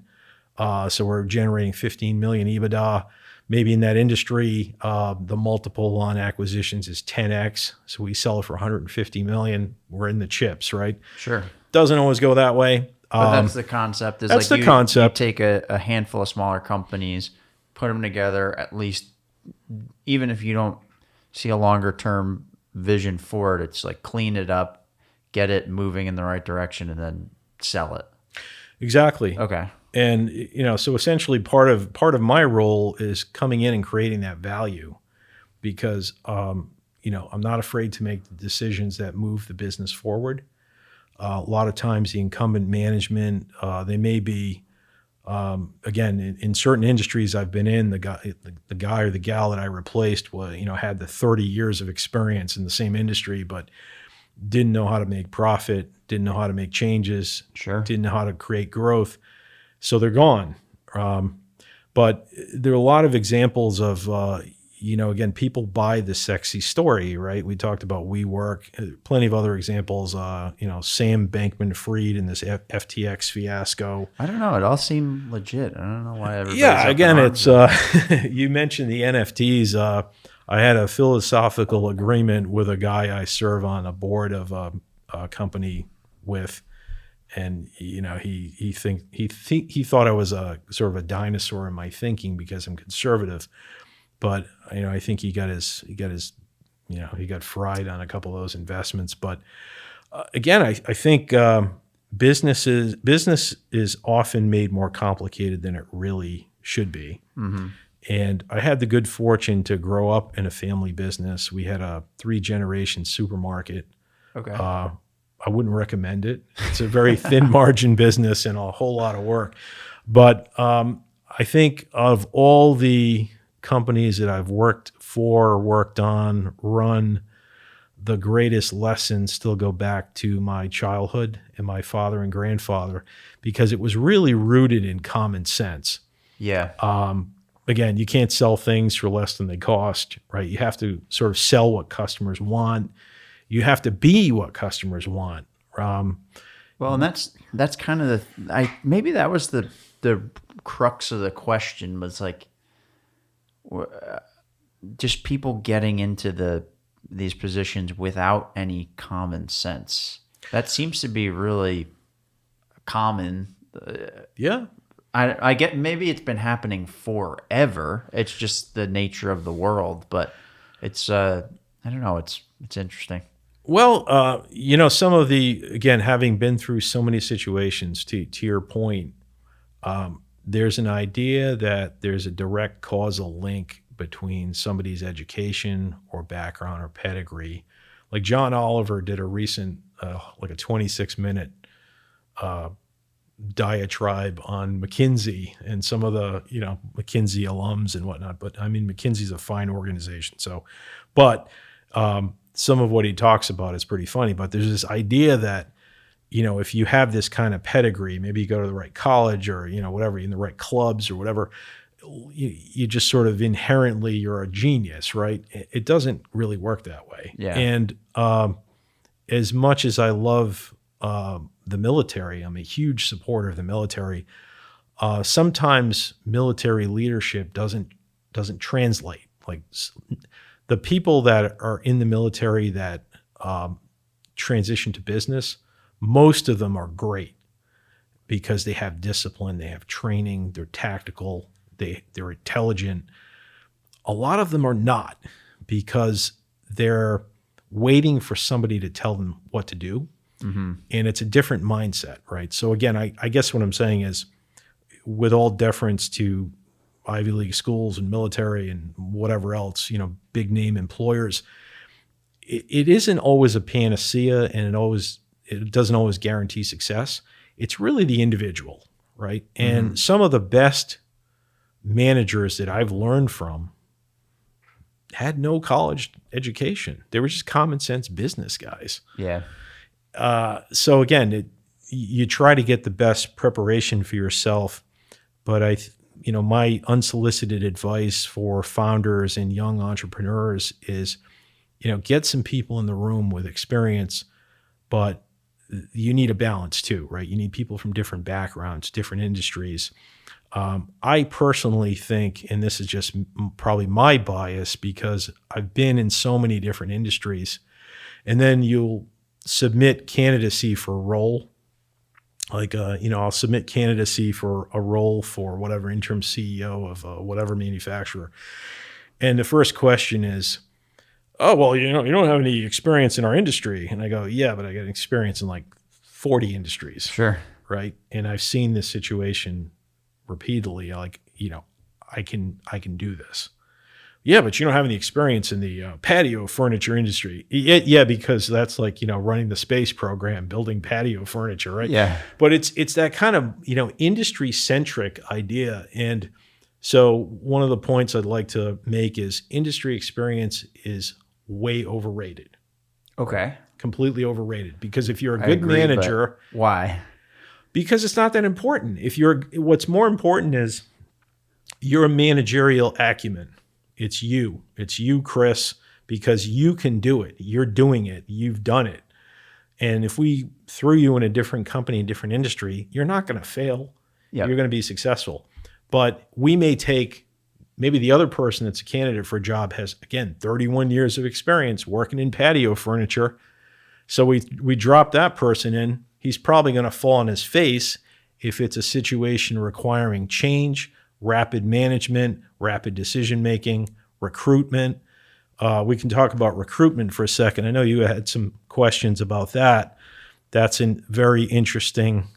So we're generating 15 million EBITDA. Maybe in that industry, the multiple on acquisitions is 10x. So we sell it for 150 million. We're in the chips, right? Sure. Doesn't always go that way. But that's the concept. That's the concept. You take a handful of smaller companies, put them together, at least, even if you don't see a longer term vision for it, it's like clean it up, get it moving in the right direction, and then sell it. Exactly. Okay. And so essentially part of my role is coming in and creating that value, because I'm not afraid to make the decisions that move the business forward. A lot of times the incumbent management, they may be, again, in certain industries I've been in, the guy or the gal that I replaced had the 30 years of experience in the same industry, but didn't know how to make profit, didn't know how to make changes, Sure. didn't know how to create growth. So they're gone. But there are a lot of examples of, again, people buy the sexy story, right? We talked about WeWork, plenty of other examples, Sam Bankman-Fried in this FTX fiasco. I don't know. It all seemed legit. I don't know why everybody's Yeah, again, it's you mentioned the NFTs. I had a philosophical agreement with a guy I serve on a board of a company with. And he thought I was a sort of a dinosaur in my thinking because I'm conservative, but I think he got fried on a couple of those investments. But again, I think business is often made more complicated than it really should be. Mm-hmm. And I had the good fortune to grow up in a family business. We had a 3-generation supermarket. Okay. I wouldn't recommend it. It's a very thin margin business and a whole lot of work. But I think of all the companies that I've worked for, worked on, run, the greatest lessons still go back to my childhood and my father and grandfather, because it was really rooted in common sense. Yeah. Again, you can't sell things for less than they cost, right? You have to sort of sell what customers want. You have to be what customers want. Well, and that's kind of maybe that was the crux of the question, was like just people getting into these positions without any common sense. That seems to be really common. Yeah. I get, maybe it's been happening forever. It's just the nature of the world, but it's I don't know. It's interesting. Well, some of again, having been through so many situations, to your point, there's an idea that there's a direct causal link between somebody's education or background or pedigree. Like John Oliver did a recent, like a 26-minute diatribe on McKinsey and some of the, McKinsey alums and whatnot. But I mean, McKinsey's a fine organization. So, but some of what he talks about is pretty funny, but there's this idea that, if you have this kind of pedigree, maybe you go to the right college or, whatever, in the right clubs or whatever, you just sort of inherently, you're a genius, right? It doesn't really work that way. Yeah. And as much as I love the military, I'm a huge supporter of the military. Sometimes military leadership doesn't translate. Like the people that are in the military that transition to business, most of them are great because they have discipline, they have training, they're tactical, they're intelligent. A lot of them are not, because they're waiting for somebody to tell them what to do. Mm-hmm. And it's a different mindset, right? So again, I guess what I'm saying is, with all deference to Ivy League schools and military and whatever else, big name employers, it isn't always a panacea, and it doesn't always guarantee success. It's really the individual, right? And mm-hmm. some of the best managers that I've learned from had no college education. They were just common sense business guys. Yeah. So again, you try to get the best preparation for yourself, but my unsolicited advice for founders and young entrepreneurs is, get some people in the room with experience, but you need a balance too, right? You need people from different backgrounds, different industries. I personally think, and this is just probably my bias because I've been in so many different industries, and then you'll submit candidacy for a role. Like, I'll submit candidacy for a role for whatever interim CEO of whatever manufacturer. And the first question is, oh, well, you don't have any experience in our industry. And I go, yeah, but I got experience in like 40 industries. Sure. Right. And I've seen this situation repeatedly. Like, I can do this. Yeah, but you don't have any experience in the patio furniture industry. Yeah, because that's like, running the space program, building patio furniture, right? Yeah. But it's that kind of, industry-centric idea. And so one of the points I'd like to make is industry experience is way overrated. Okay. Completely overrated. Because if you're a I good agree, manager... but why? Because it's not that important. What's more important is your managerial acumen. It's you, Chris, because you can do it. You're doing it. You've done it. And if we threw you in a different company, a different industry, you're not going to fail. Yep. You're going to be successful. But we may take, maybe the other person that's a candidate for a job has, again, 31 years of experience working in patio furniture. So we drop that person in. He's probably going to fall on his face if it's a situation requiring change, rapid management, rapid decision-making, recruitment. We can talk about recruitment for a second. I know you had some questions about that. That's a very interesting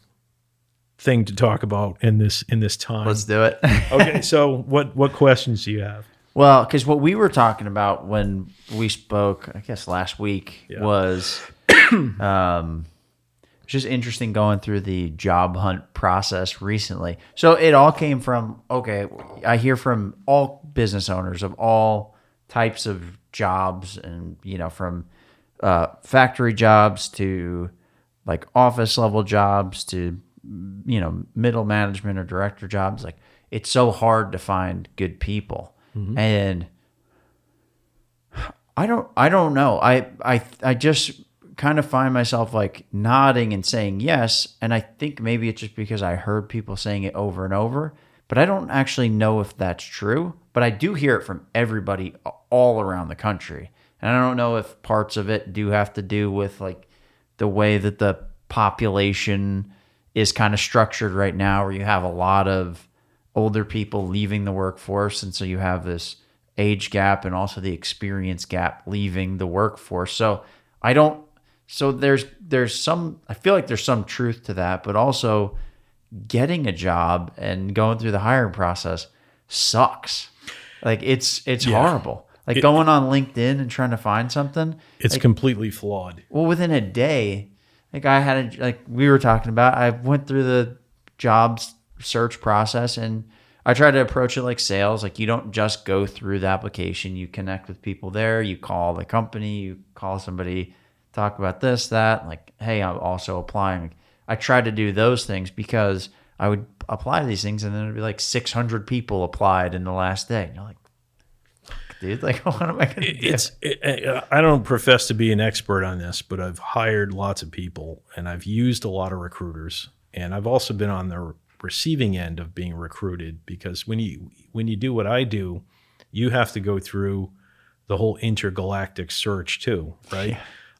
thing to talk about in this time. Let's do it. Okay, so what questions do you have? Well, because what we were talking about when we spoke, I guess last week, was just interesting going through the job hunt process recently. So it all came from, I hear from all business owners of all types of jobs and, from factory jobs to like office level jobs to, middle management or director jobs. Like it's so hard to find good people. Mm-hmm. And I don't know. I just kind of find myself like nodding and saying yes. And I think maybe it's just because I heard people saying it over and over, but I don't actually know if that's true. But I do hear it from everybody all around the country. And I don't know if parts of it do have to do with like the way that the population is kind of structured right now, where you have a lot of older people leaving the workforce. And so you have this age gap and also the experience gap leaving the workforce. So there's some, I feel like there's some truth to that, but also getting a job and going through the hiring process sucks. Like it's horrible. Like going on LinkedIn and trying to find something. It's like, completely flawed. Well, within a day, like we were talking about, I went through the jobs search process and I try to approach it like sales. Like you don't just go through the application, you connect with people there, you call the company, you call somebody, talk about this, that, like, hey, I'm also applying. I tried to do those things because I would apply to these things and then it'd be like 600 people applied in the last day. And you're like, dude, like, what am I going to do? I don't profess to be an expert on this, but I've hired lots of people and I've used a lot of recruiters. And I've also been on the receiving end of being recruited, because when you do what I do, you have to go through the whole intergalactic search too, right?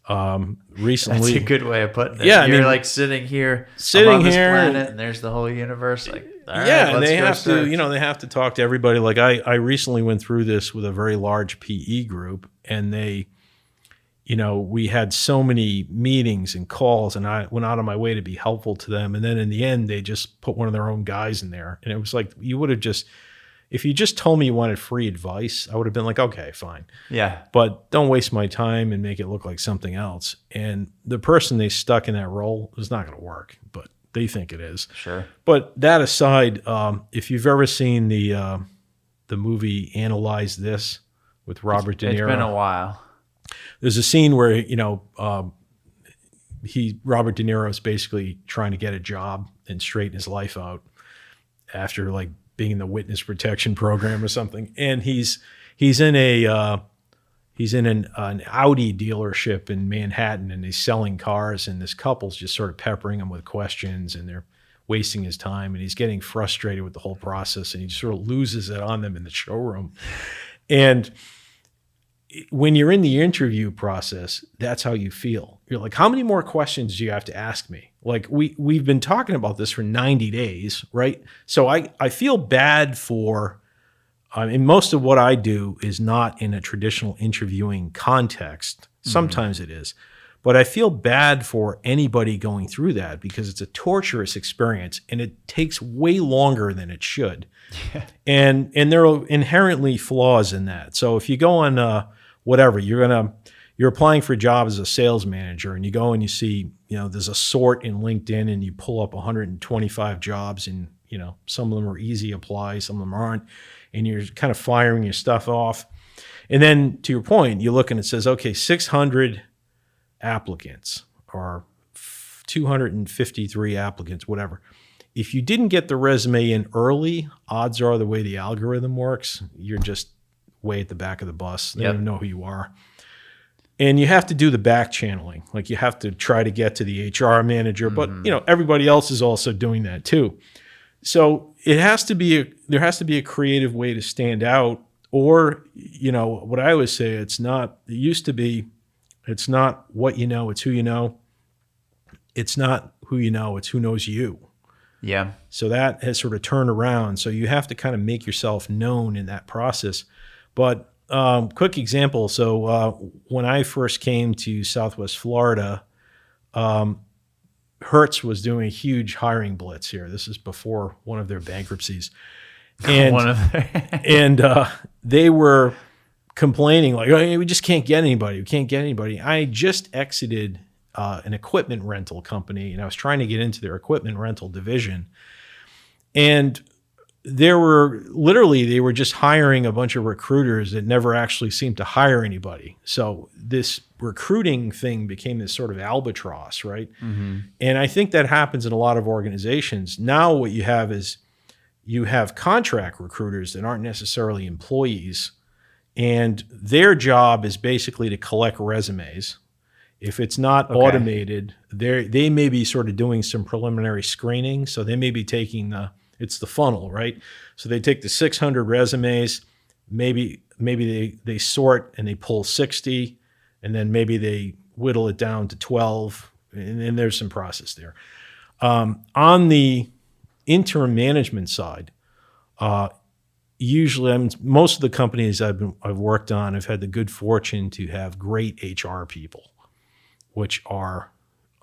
Yeah. Recently, that's a good way of putting it. Yeah, you're like sitting here on this planet, and there's the whole universe. Like, all right, and they have to, they have to talk to everybody. Like I recently went through this with a very large PE group, and they, we had so many meetings and calls, and I went out of my way to be helpful to them. And then in the end, they just put one of their own guys in there, and it was like you would have just. If you just told me you wanted free advice, I would have been like, okay, fine. Yeah. But don't waste my time and make it look like something else. And the person they stuck in that role is not going to work, but they think it is. Sure. But that aside, if you've ever seen the movie Analyze This with Robert De Niro. It's been a while. There's a scene where, Robert De Niro is basically trying to get a job and straighten his life out after like being in the witness protection program or something. And he's in a he's in an Audi dealership in Manhattan, and he's selling cars, and this couple's just sort of peppering him with questions, and they're wasting his time, and he's getting frustrated with the whole process, and he just sort of loses it on them in the showroom. And when you're in the interview process, that's how you feel. You're like, how many more questions do you have to ask me? Like we've been talking about this for 90 days, right? So I feel bad for, and most of what I do is not in a traditional interviewing context. Sometimes it is, but I feel bad for anybody going through that because it's a torturous experience and it takes way longer than it should. Yeah. And there are inherently flaws in that. So if you go on whatever, you're applying for a job as a sales manager, and you go and you see, there's a sort in LinkedIn, and you pull up 125 jobs, and some of them are easy apply, some of them aren't, and you're kind of firing your stuff off. And then to your point, you look and it says, okay, 600 applicants or 253 applicants, whatever. If you didn't get the resume in early, odds are, the way the algorithm works, you're just way at the back of the bus. They don't even know who you are. And you have to do the back channeling. Like, you have to try to get to the HR manager, but everybody else is also doing that too. So there has to be a creative way to stand out. Or, what I always say, it's not what you know, it's who you know. It's not who you know, it's who knows you. Yeah. So that has sort of turned around. So you have to kind of make yourself known in that process. But quick example. So when I first came to Southwest Florida, Hertz was doing a huge hiring blitz here. This is before one of their bankruptcies. And they were complaining like, oh, we just can't get anybody. We can't get anybody. I just exited an equipment rental company, and I was trying to get into their equipment rental division. And they were just hiring a bunch of recruiters that never actually seemed to hire anybody. So this recruiting thing became this sort of albatross, right? Mm-hmm. And I think that happens in a lot of organizations. Now what you have is you have contract recruiters that aren't necessarily employees, and their job is basically to collect resumes. If it's not automated, they may be sort of doing some preliminary screening. So they may be taking it's the funnel, right? So they take the 600 resumes, maybe they sort and they pull 60, and then maybe they whittle it down to 12, and then there's some process there. On the interim management side, usually, most of the companies I've worked on have had the good fortune to have great HR people, which are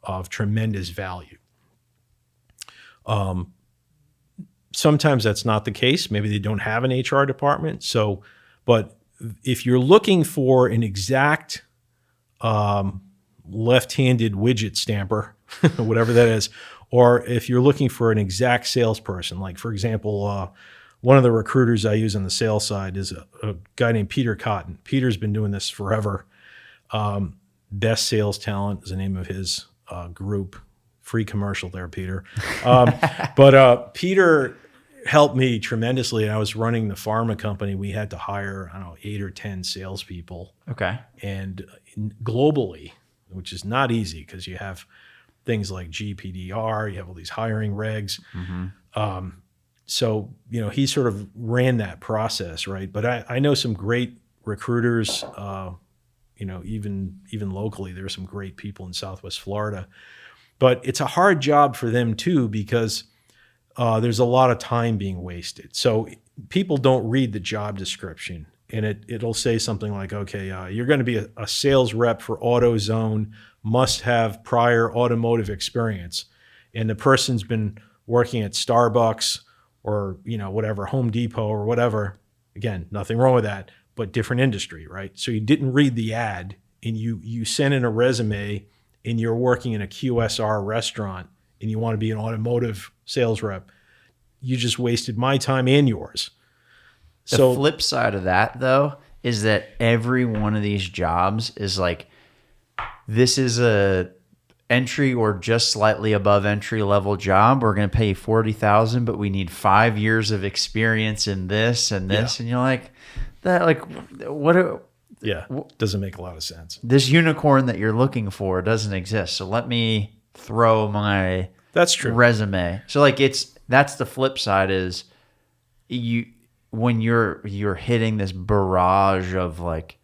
of tremendous value. Sometimes that's not the case. Maybe they don't have an HR department. But if you're looking for an exact left-handed widget stamper, whatever that is, or if you're looking for an exact salesperson, like, for example, one of the recruiters I use on the sales side is a guy named Peter Cotton. Peter's been doing this forever. Best Sales Talent is the name of his group. Free commercial there, Peter. But Peter helped me tremendously. I was running the pharma company. We had to hire, 8 or 10 salespeople. Okay. And globally, which is not easy because you have things like GPDR, you have all these hiring regs. Mm-hmm. So, he sort of ran that process, right? But I know some great recruiters, even locally, there are some great people in Southwest Florida. But it's a hard job for them too, because there's a lot of time being wasted. So people don't read the job description, and it'll say something like, okay, you're going to be a sales rep for AutoZone, must have prior automotive experience. And the person's been working at Starbucks or, whatever, Home Depot or whatever. Again, nothing wrong with that, but different industry, right? So you didn't read the ad, and you sent in a resume, and you're working in a QSR restaurant, and you want to be an automotive sales rep. You just wasted my time and yours. The flip side of that, though, is that every one of these jobs is like, this is a entry or just slightly above entry level job. We're going to pay you $40,000, but we need 5 years of experience in this and this. Yeah. And you're like, that, like, what? Yeah, doesn't make a lot of sense. this unicorn that you're looking for doesn't exist. So let me throw my That's true. resume. So like that's the flip side is when you're hitting this barrage of like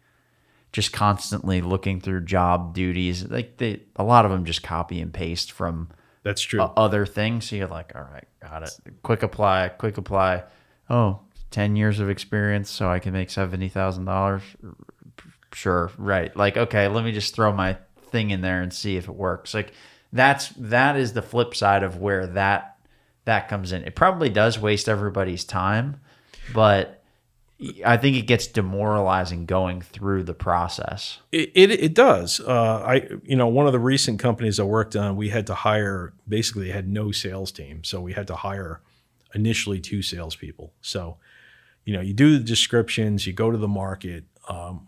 just constantly looking through job duties, like a lot of them just copy and paste from That's true. Other things. So you're like, all right, got it. Quick apply. Oh, 10 years of experience, so I can make $70,000. Sure, right. Like, okay, let me just throw my thing in there and see if it works. Like that is the flip side of where that comes in. It probably does waste everybody's time, but I think it gets demoralizing going through the process. It does. One of the recent companies I worked on, we had to hire, basically they had no sales team. So we had to hire initially 2 salespeople. So, you do the descriptions, you go to the market.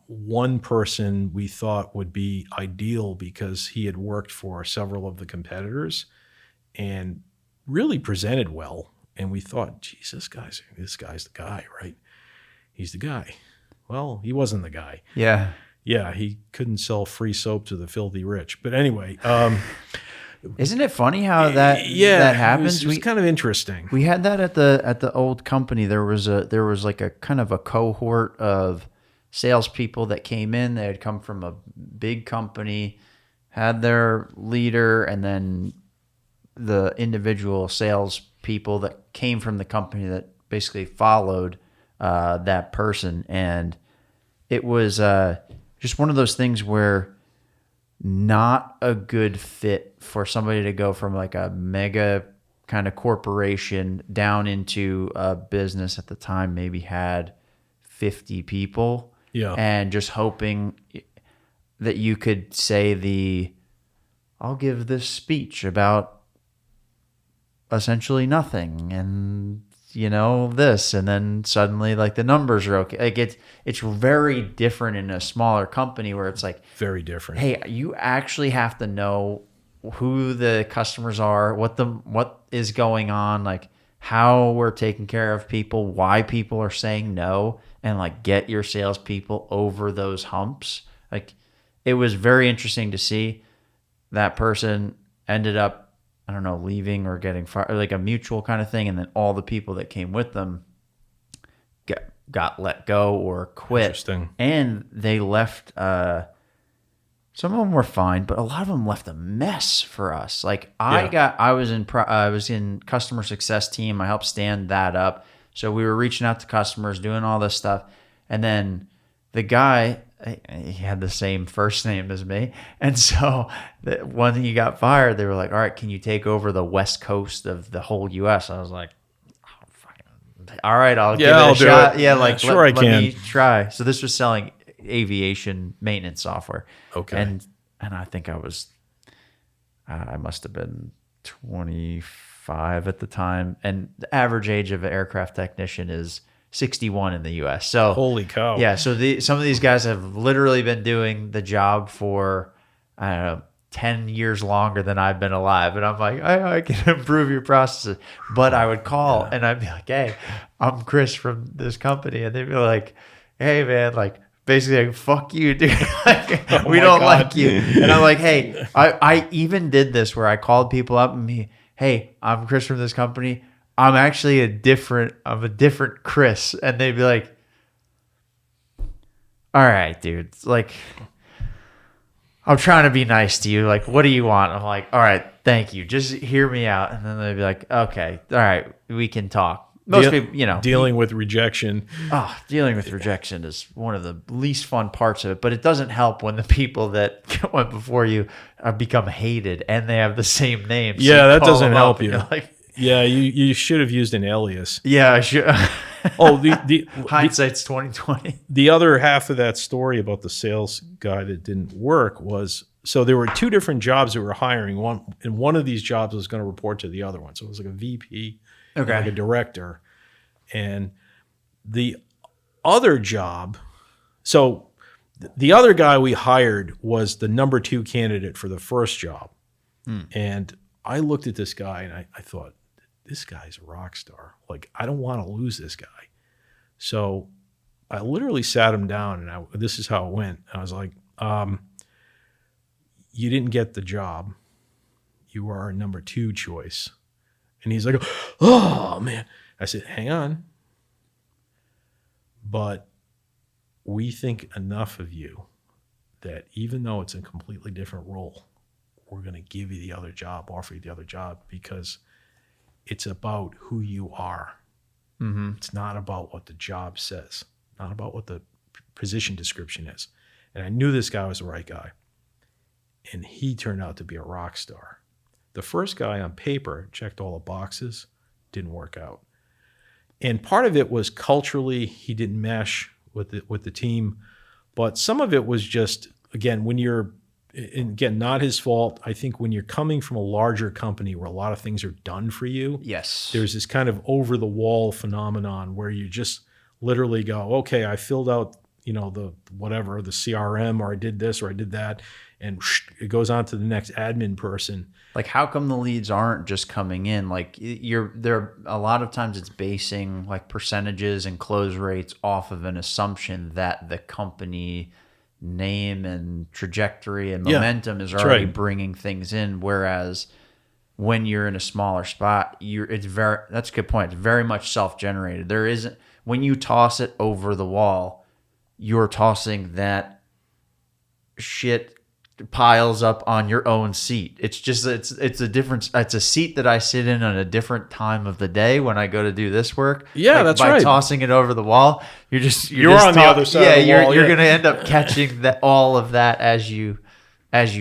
One person we thought would be ideal because he had worked for several of the competitors and really presented well. And we thought, geez, this guy's the guy, right? He's the guy. Well, he wasn't the guy. Yeah. Yeah, he couldn't sell free soap to the filthy rich. But anyway, isn't it funny how that happens? It was kind of interesting. We had that at the old company. There was like a kind of a cohort of salespeople that came in. They had come from a big company, had their leader, and then the individual salespeople that came from the company that basically followed that person. And it was just one of those things where not a good fit for somebody to go from like a mega kind of corporation down into a business at the time maybe had 50 people. Yeah. And just hoping that you could say I'll give this speech about essentially nothing and this, and then suddenly like the numbers are okay. Like it's very different in a smaller company where it's like very different. Hey, you actually have to know who the customers are, what is going on, like how we're taking care of people, why people are saying no, and like get your salespeople over those humps. Like it was very interesting to see. That person ended up, I don't know, leaving or getting fired, like a mutual kind of thing. And then all the people that came with them got let go or quit. Interesting. And they left, some of them were fine, but a lot of them left a mess for us. Like I was in customer success team. I helped stand that up. So we were reaching out to customers, doing all this stuff. And then the guy, he had the same first name as me. And so when he got fired, they were like, all right, can you take over the West Coast of the whole U.S.? I was like, oh, fucking, all right, I'll give it a shot. Yeah, like, sure, let me try. So this was selling aviation maintenance software. Okay. And I think I must have been 25 at the time. And the average age of an aircraft technician is 61 in the U.S. So holy cow. Yeah. So some of these guys have literally been doing the job for, I don't know, 10 years longer than I've been alive. And I'm like, I can improve your processes. But I would call and I'd be like, hey, I'm Chris from this company. And they'd be like, hey, man, like, basically like, fuck you, dude. Like, we don't like you. And I'm like, hey, I even did this where I called people up and hey, I'm Chris from this company. I'm actually a different Chris. And they'd be like, all right, dude. It's like, I'm trying to be nice to you. Like, what do you want? I'm like, all right, thank you. Just hear me out. And then they'd be like, okay, all right, we can talk. Most people, dealing with rejection. Oh, dealing with rejection is one of the least fun parts of it, but it doesn't help when the people that went before you become hated and they have the same name. So yeah, that doesn't help you. Like, yeah, you should have used an alias. Yeah, I should. Oh, the hindsight's 2020. The other half of that story about the sales guy that didn't work was, so there were 2 different jobs that were hiring. One of these jobs was going to report to the other one. So it was like a VP. Okay. Like a director. And the other job, so the other guy we hired was the number 2 candidate for the first job. And I looked at this guy and I thought, this guy's a rock star. Like, I don't want to lose this guy. So I literally sat him down, and this is how it went. I was like, you didn't get the job. You are our number 2 choice. And he's like, oh, man. I said, hang on. But we think enough of you that even though it's a completely different role, we're going to give you the other job, offer you the other job, because it's about who you are. Mm-hmm. It's not about what the job says, not about what the position description is. And I knew this guy was the right guy. And he turned out to be a rock star. The first guy on paper checked all the boxes, didn't work out. And part of it was culturally, he didn't mesh with the team. But some of it was just, again, not his fault. I think when you're coming from a larger company where a lot of things are done for you, yes, there's this kind of over the wall phenomenon where you just literally go, okay, I filled out, the CRM, or I did this or I did that, and it goes on to the next admin person. Like, how come the leads aren't just coming in? Like, there a lot of times it's basing like percentages and close rates off of an assumption that the company name and trajectory and momentum is already bringing things in. Whereas when you're in a smaller spot, that's a good point. It's very much self-generated. There isn't, when you toss it over the wall, you're tossing that shit piles up on your own seat. It's just, it's a different, it's a seat that I sit in on a different time of the day when I go to do this work. Yeah, like, that's by right. By tossing it over the wall, you're you're on the other side of the wall. You're going to end up catching all of that as you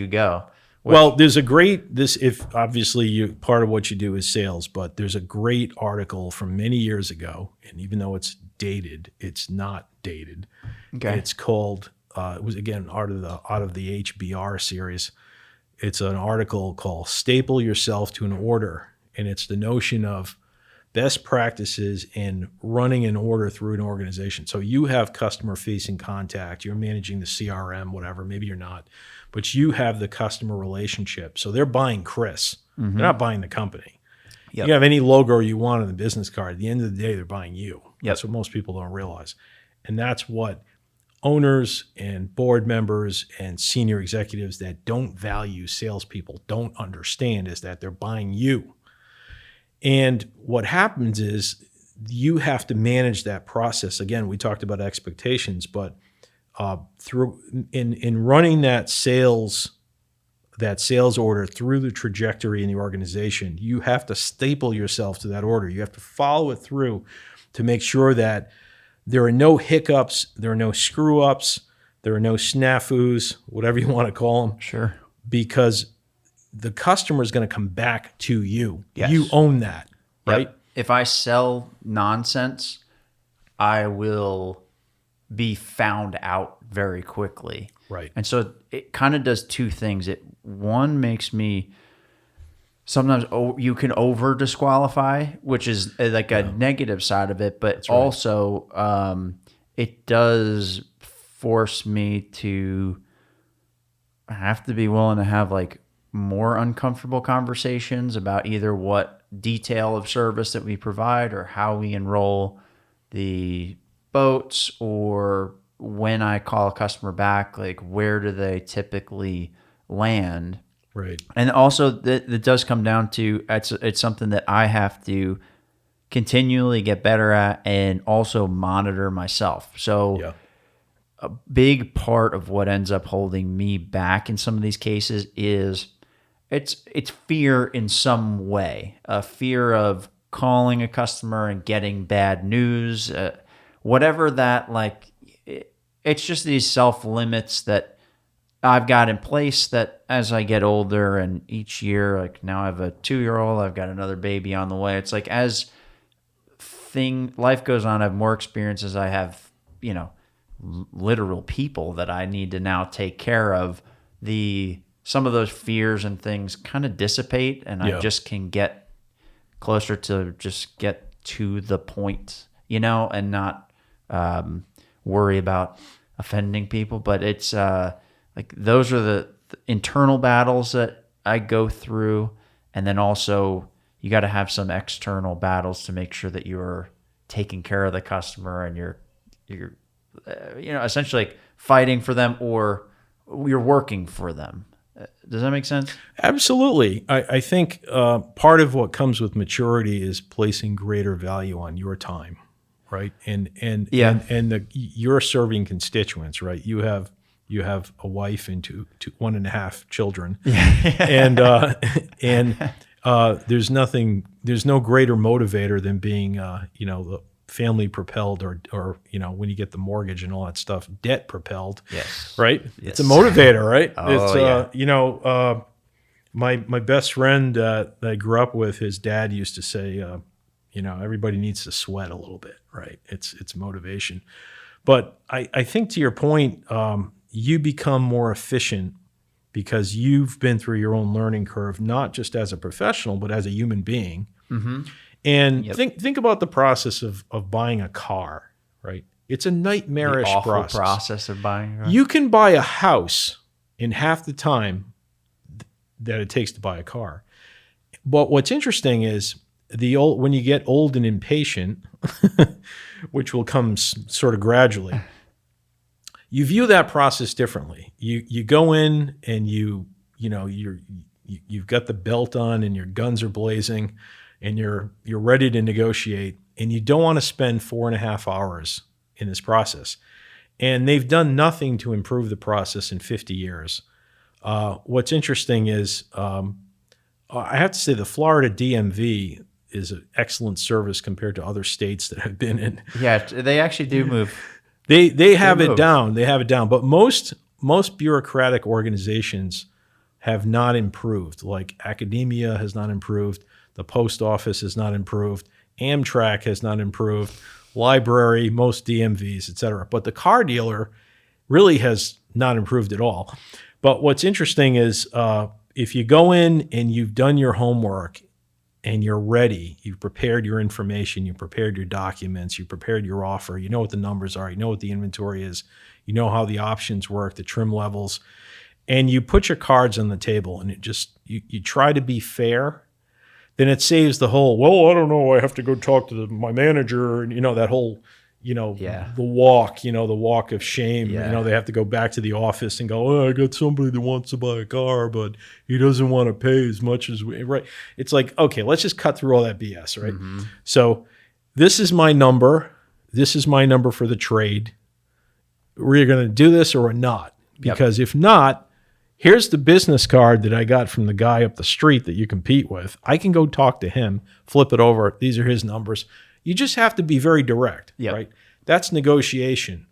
go. Well, there's a great, if obviously part of what you do is sales, but there's a great article from many years ago, and even though it's dated, it's not dated. Okay. It's called, it was again out of the HBR series. It's an article called "Staple Yourself to an Order," and it's the notion of best practices in running an order through an organization. So you have customer-facing contact, you're managing the CRM, whatever. Maybe you're not, but you have the customer relationship. So they're buying Chris. Mm-hmm. They're not buying the company. Yep. You have any logo you want on the business card. At the end of the day, they're buying you. Yep. That's what most people don't realize, and that's what owners and board members and senior executives that don't value salespeople don't understand, is that they're buying you. And what happens is you have to manage that process. Again, we talked about expectations, but through in running that sales order through the trajectory in the organization, you have to staple yourself to that order. You have to follow it through to make sure that there are no hiccups, there are no screw-ups, there are no snafus, whatever you want to call them. Sure. Because the customer is going to come back to you. Yes. You own that, right? Yep. If I sell nonsense, I will be found out very quickly. Right. And so it kind of does two things. One makes me sometimes you can over disqualify, which is like a negative side of it, but also it does force me to have to be willing to have like more uncomfortable conversations about either what detail of service that we provide or how we enroll the boats, or when I call a customer back, like where do they typically land? Right. And also that does come down to, it's something that I have to continually get better at and also monitor myself. So a big part of what ends up holding me back in some of these cases is it's fear in some way, a fear of calling a customer and getting bad news, whatever that, like, it's just these self-limits that I've got in place that as I get older and each year, like now I have a 2-year-old, I've got another baby on the way. It's like as life goes on, I have more experiences. I have, literal people that I need to now take care of. Some of those fears and things kind of dissipate, and I just can get closer to just get to the point, and not worry about offending people. But it's like those are the internal battles that I go through, and then also you got to have some external battles to make sure that you're taking care of the customer and you're essentially like fighting for them or you're working for them. Does that make sense? Absolutely. I think part of what comes with maturity is placing greater value on your time, right? And you're serving constituents, right? You have a wife and two 1.5 children, and there's no greater motivator than being family propelled or when you get the mortgage and all that stuff, debt propelled. Yes. Right. Yes. It's a motivator, right? Oh, It's my best friend that I grew up with, his dad used to say, everybody needs to sweat a little bit, right? It's motivation. But I think to your point, you become more efficient because you've been through your own learning curve, not just as a professional, but as a human being. Mm-hmm. And think about the process of buying a car, right? It's a nightmarish The awful process of buying a car. You can buy a house in half the time that it takes to buy a car. But what's interesting is when you get old and impatient, which will come sort of gradually, you view that process differently. You go in and you've got the belt on and your guns are blazing and you're ready to negotiate, and you don't want to spend 4.5 hours in this process. And they've done nothing to improve the process in 50 years. What's interesting is I have to say the Florida DMV is an excellent service compared to other states that I've been in. Yeah, they actually do move. They have it down. They have it down. But most bureaucratic organizations have not improved. Like academia has not improved. The post office has not improved. Amtrak has not improved. Library, most DMVs, et cetera. But the car dealer really has not improved at all. But what's interesting is if you go in and you've done your homework and you're ready, you've prepared your information, you've prepared your documents, you've prepared your offer, you know what the numbers are, you know what the inventory is, you know how the options work, the trim levels, and you put your cards on the table and you try to be fair, then it saves the whole, well, I don't know, I have to go talk to my manager, and that whole, the walk of shame. Yeah. They have to go back to the office and go, oh, I got somebody that wants to buy a car, but he doesn't want to pay as much as we, right? It's like, okay, let's just cut through all that BS, right? Mm-hmm. So this is my number. This is my number for the trade. We're going to do this or we're not. Because if not, here's the business card that I got from the guy up the street that you compete with. I can go talk to him, flip it over. These are his numbers. You just have to be very direct, right? That's negotiation.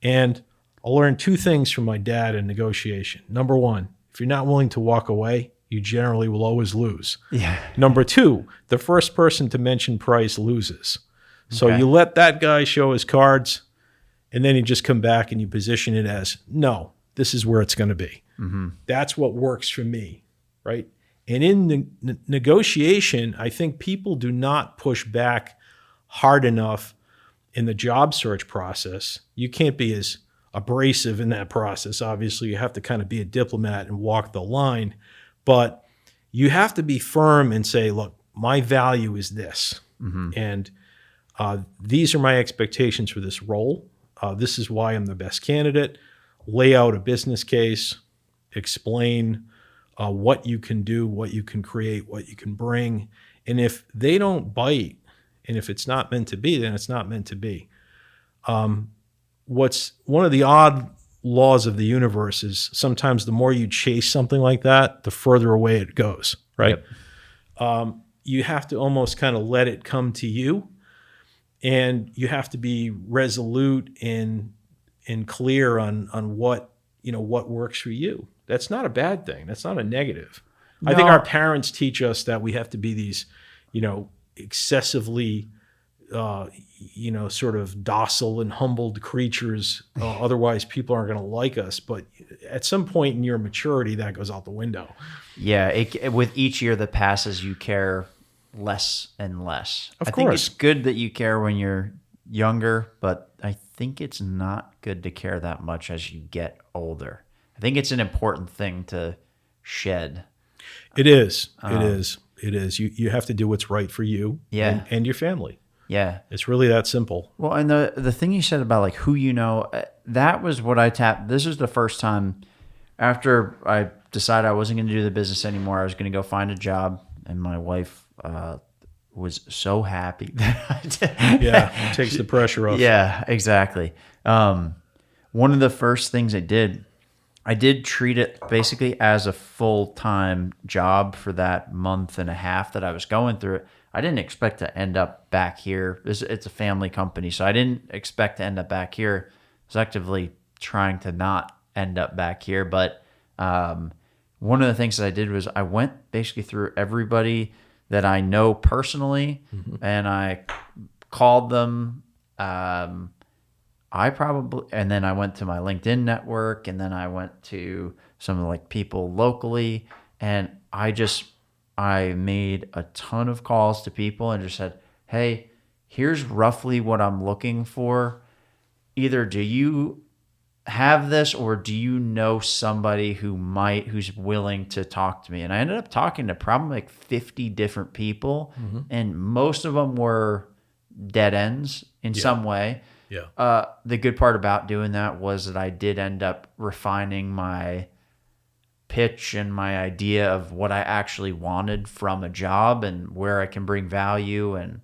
And I learned 2 things from my dad in negotiation. Number 1, if you're not willing to walk away, you generally will always lose. Yeah. Number 2, the first person to mention price loses. So you let that guy show his cards, and then you just come back and you position it as, no, this is where it's going to be. Mm-hmm. That's what works for me, right? And in negotiation, I think people do not push back hard enough in the job search process. You can't be as abrasive in that process. Obviously, you have to kind of be a diplomat and walk the line, but you have to be firm and say, look, my value is this. Mm-hmm. And these are my expectations for this role. This is why I'm the best candidate. Lay out a business case, explain what you can do, what you can create, what you can bring. And if they don't bite, and if it's not meant to be, then it's not meant to be. What's one of the odd laws of the universe is sometimes the more you chase something like that, the further away it goes, right? Yep. You have to almost kind of let it come to you, and you have to be resolute and clear on what works for you. That's not a bad thing. That's not a negative. No. I think our parents teach us that we have to be these, excessively, sort of docile and humbled creatures. Otherwise, people aren't going to like us. But at some point in your maturity, that goes out the window. Yeah. With each year that passes, you care less and less. Of course. I think it's good that you care when you're younger, but I think it's not good to care that much as you get older. I think it's an important thing to shed. It is. It is. You have to do what's right for you and your family. Yeah. It's really that simple. Well, and the thing you said about like who you know, that was what I tapped. This was the first time after I decided I wasn't going to do the business anymore. I was going to go find a job, and my wife was so happy that I did. Yeah, it takes the pressure off. Yeah, exactly. One of the first things I did treat it basically as a full-time job for that month and a half that I was going through it. I didn't expect to end up back here. It's a family company, so I didn't expect to end up back here. I was actively trying to not end up back here, but one of the things that I did was I went basically through everybody that I know personally, and I called them. And then I went to my LinkedIn network, and then I went to some of like people locally, and I made a ton of calls to people and just said, hey, here's roughly what I'm looking for. Either do you have this, or do you know somebody who's willing to talk to me? And I ended up talking to probably like 50 different people, and most of them were dead ends in some way. Yeah. The good part about doing that was that I did end up refining my pitch and my idea of what I actually wanted from a job and where I can bring value and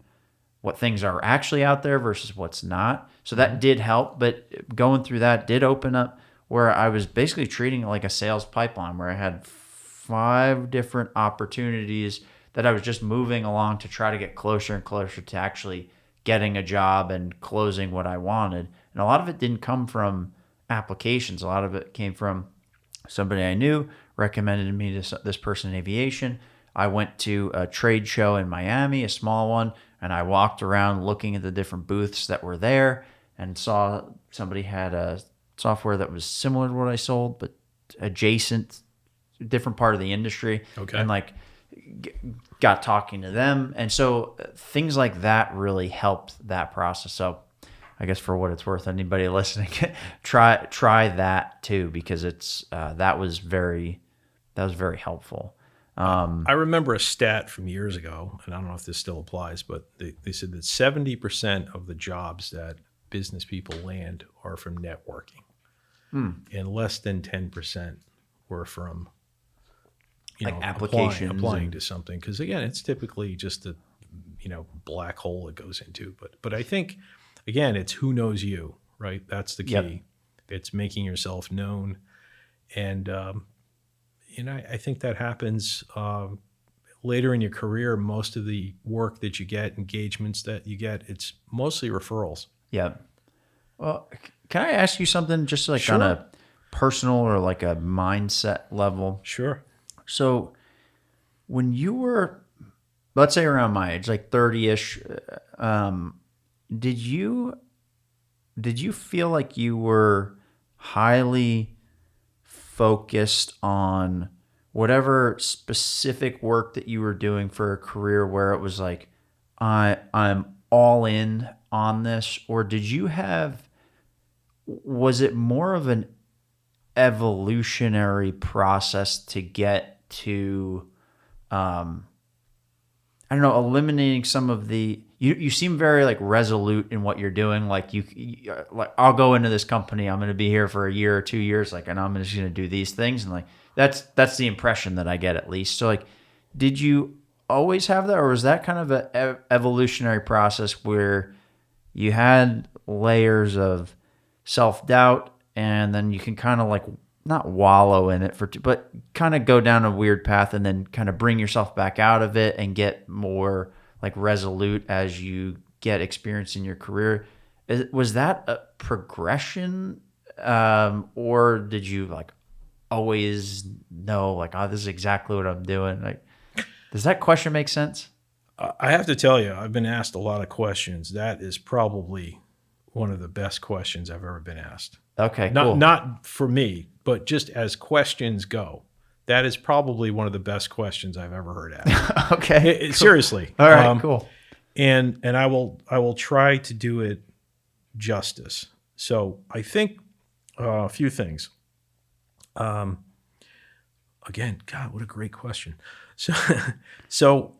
what things are actually out there versus what's not. So that did help, but going through that did open up where I was basically treating it like a sales pipeline where I had 5 different opportunities that I was just moving along to try to get closer and closer to actually getting a job and closing what I wanted. And a lot of it didn't come from applications. A lot of it came from somebody I knew recommended me to this person in aviation. I went to a trade show in Miami, a small one, and I walked around looking at the different booths that were there and saw somebody had a software that was similar to what I sold, but adjacent, different part of the industry. Okay. And like got talking to them. And so things like that really helped that process. So I guess for what it's worth, anybody listening, try that too, because it's that was very helpful. I remember a stat from years ago, and I don't know if this still applies, but they said that 70% of the jobs that business people land are from networking, and less than 10% were from Like applications applying to something. Because again, it's typically just a black hole it goes into. But I think again, it's who knows you, right? That's the key. Yep. It's making yourself known, and I think that happens later in your career. Most of the work that you get, engagements that you get, it's mostly referrals. Yeah. Well, can I ask you something just like Sure. on a personal or like a mindset level? Sure. So when you were, let's say around my age, like 30-ish, did you feel like you were highly focused on whatever specific work that you were doing for a career where it was like, I'm all in on this? Or was it more of an evolutionary process to get to, I don't know, eliminating some of you seem very like resolute in what you're doing. Like you like, I'll go into this company, I'm going to be here for a year or 2 years, like, and I'm just going to do these things. And like, that's the impression that I get, at least. So like, did you always have that, or was that kind of an evolutionary process where you had layers of self-doubt and then you can kind of like not wallow in it but kind of go down a weird path and then kind of bring yourself back out of it and get more like resolute as you get experience in your career? Was that a progression, or did you like always know like, oh, this is exactly what I'm doing? Like, does that question make sense? I have to tell you, I've been asked a lot of questions. That is probably one of the best questions I've ever been asked. Okay, cool. Not for me, but just as questions go. That is probably one of the best questions I've ever heard asked. Okay, cool. Seriously. All right, cool. And I will try to do it justice. So I think a few things. Again, God, what a great question. So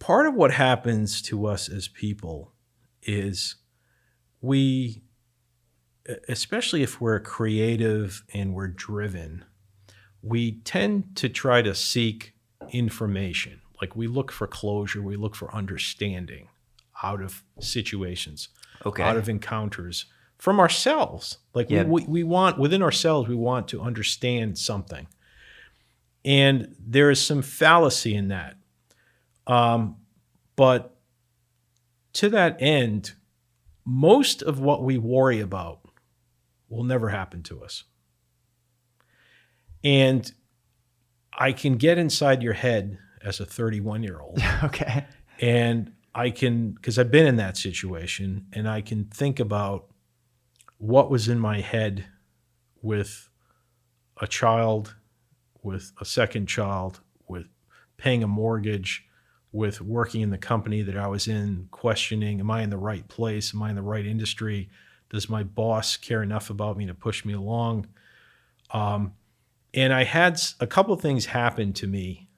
part of what happens to us as people is we, especially if we're creative and we're driven, we tend to try to seek information. Like we look for closure, we look for understanding out of situations, out of encounters from ourselves. Like we want, within ourselves, we want to understand something. And there is some fallacy in that. But to that end, most of what we worry about will never happen to us. And I can get inside your head as a 31-year-old. Okay. And I can, because I've been in that situation, and I can think about what was in my head with a child, with a second child, with paying a mortgage, with working in the company that I was in, questioning, am I in the right place? Am I in the right industry? Does my boss care enough about me to push me along? And I had a couple of things happen to me.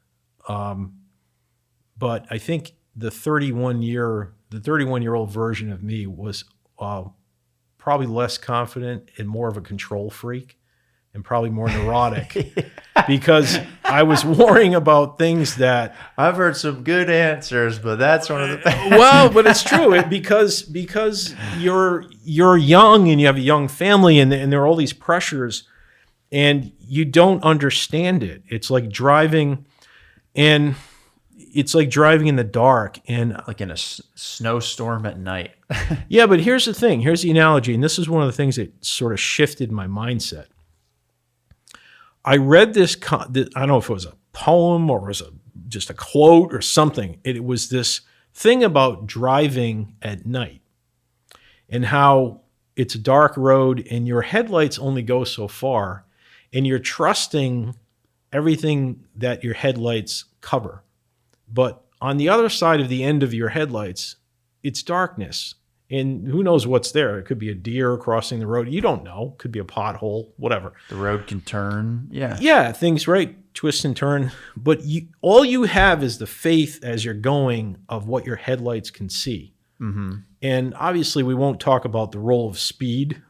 But I think the 31-year-old version of me was probably less confident and more of a control freak and probably more neurotic because I was worrying about things that I've heard some good answers, but that's one of the things. Well, but it's true because you're young and you have a young family and there are all these pressures and you don't understand it. It's like driving in the dark and Like in a snowstorm at night. yeah, but here's the thing. Here's the analogy. And this is one of the things that sort of shifted my mindset. I read this, I don't know if it was a poem or it was just a quote or something. It was this thing about driving at night and how it's a dark road and your headlights only go so far and you're trusting everything that your headlights cover. But on the other side of the end of your headlights, it's darkness. And who knows what's there? It could be a deer crossing the road. You don't know. It could be a pothole, whatever. The road can turn. Yeah. Yeah, things, right, twist and turn. But all you have is the faith as you're going of what your headlights can see. Mm-hmm. And obviously we won't talk about the role of speed,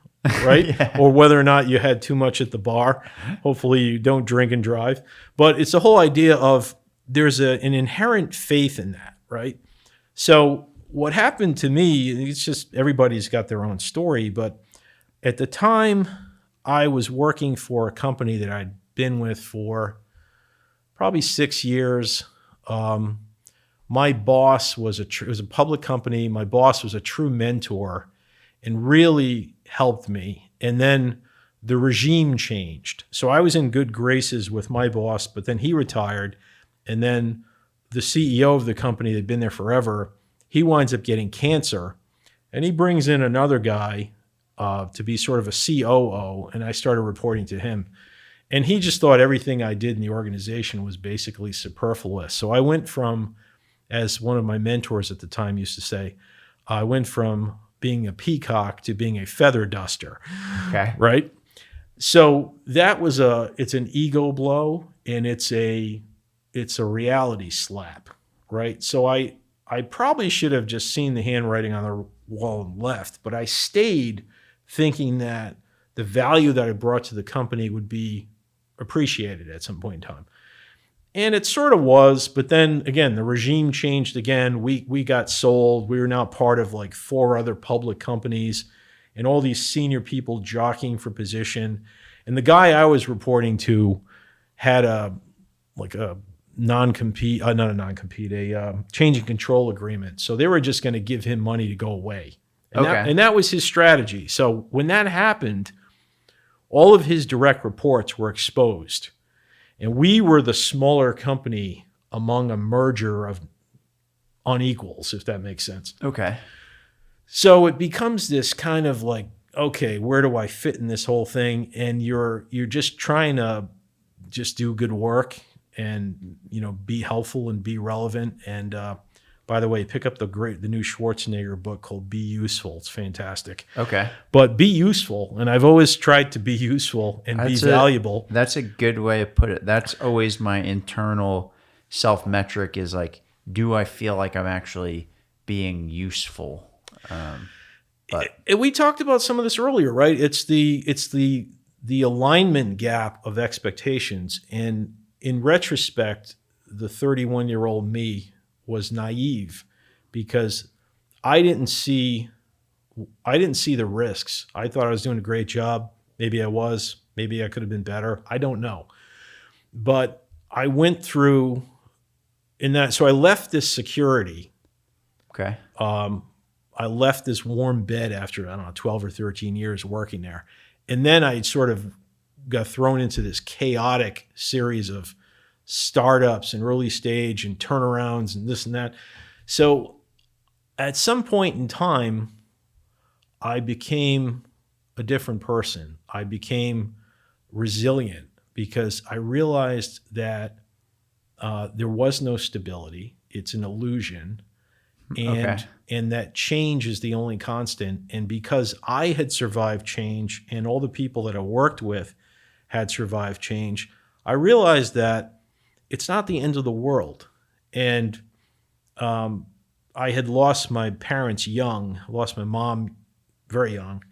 right? Yeah. Or whether or not you had too much at the bar. Hopefully you don't drink and drive. But it's the whole idea of there's an inherent faith in that, right? So what happened to me, it's just everybody's got their own story, but at the time I was working for a company that I'd been with for probably 6 years. My boss was it was a public company. My boss was a true mentor and really helped me. And then the regime changed. So I was in good graces with my boss, but then he retired. And then the CEO of the company that had been there forever, he winds up getting cancer. And he brings in another guy to be sort of a COO. And I started reporting to him. And he just thought everything I did in the organization was basically superfluous. So I went from, as one of my mentors at the time used to say, I went from being a peacock to being a feather duster. Okay. Right? So that was it's an ego blow and it's a reality slap, right? So I probably should have just seen the handwriting on the wall and left, but I stayed thinking that the value that I brought to the company would be appreciated at some point in time. And it sort of was, but then again, the regime changed again. We got sold. We were now part of like 4 other public companies and all these senior people jockeying for position. And the guy I was reporting to had a non-compete, not a non-compete, a change in control agreement. So they were just going to give him money to go away. And that was his strategy. So when that happened, all of his direct reports were exposed. And we were the smaller company among a merger of unequals, if that makes sense. Okay. So it becomes this kind of like, okay, where do I fit in this whole thing? And you're just trying to just do good work and, be helpful and be relevant. And by the way, pick up the new Schwarzenegger book called Be Useful. It's fantastic. Okay. But be useful. And I've always tried to be useful and be valuable. That's a good way to put it. That's always my internal self-metric is like do I feel like I'm actually being useful? But we talked about some of this earlier, right? It's the alignment gap of expectations. And in retrospect, the 31-year-old me was naive because I didn't see the risks. I thought I was doing a great job. Maybe I was. Maybe I could have been better. I don't know. But I went through in that. So I left this security. okay. I left this warm bed after, I don't know, 12 or 13 years working there. And then I sort of got thrown into this chaotic series of startups and early stage and turnarounds and this and that. So at some point in time, I became a different person. I became resilient because I realized that there was no stability. It's an illusion. And that change is the only constant. And because I had survived change and all the people that I worked with had survived change, I realized that it's not the end of the world. And I had lost my parents young, lost my mom very young.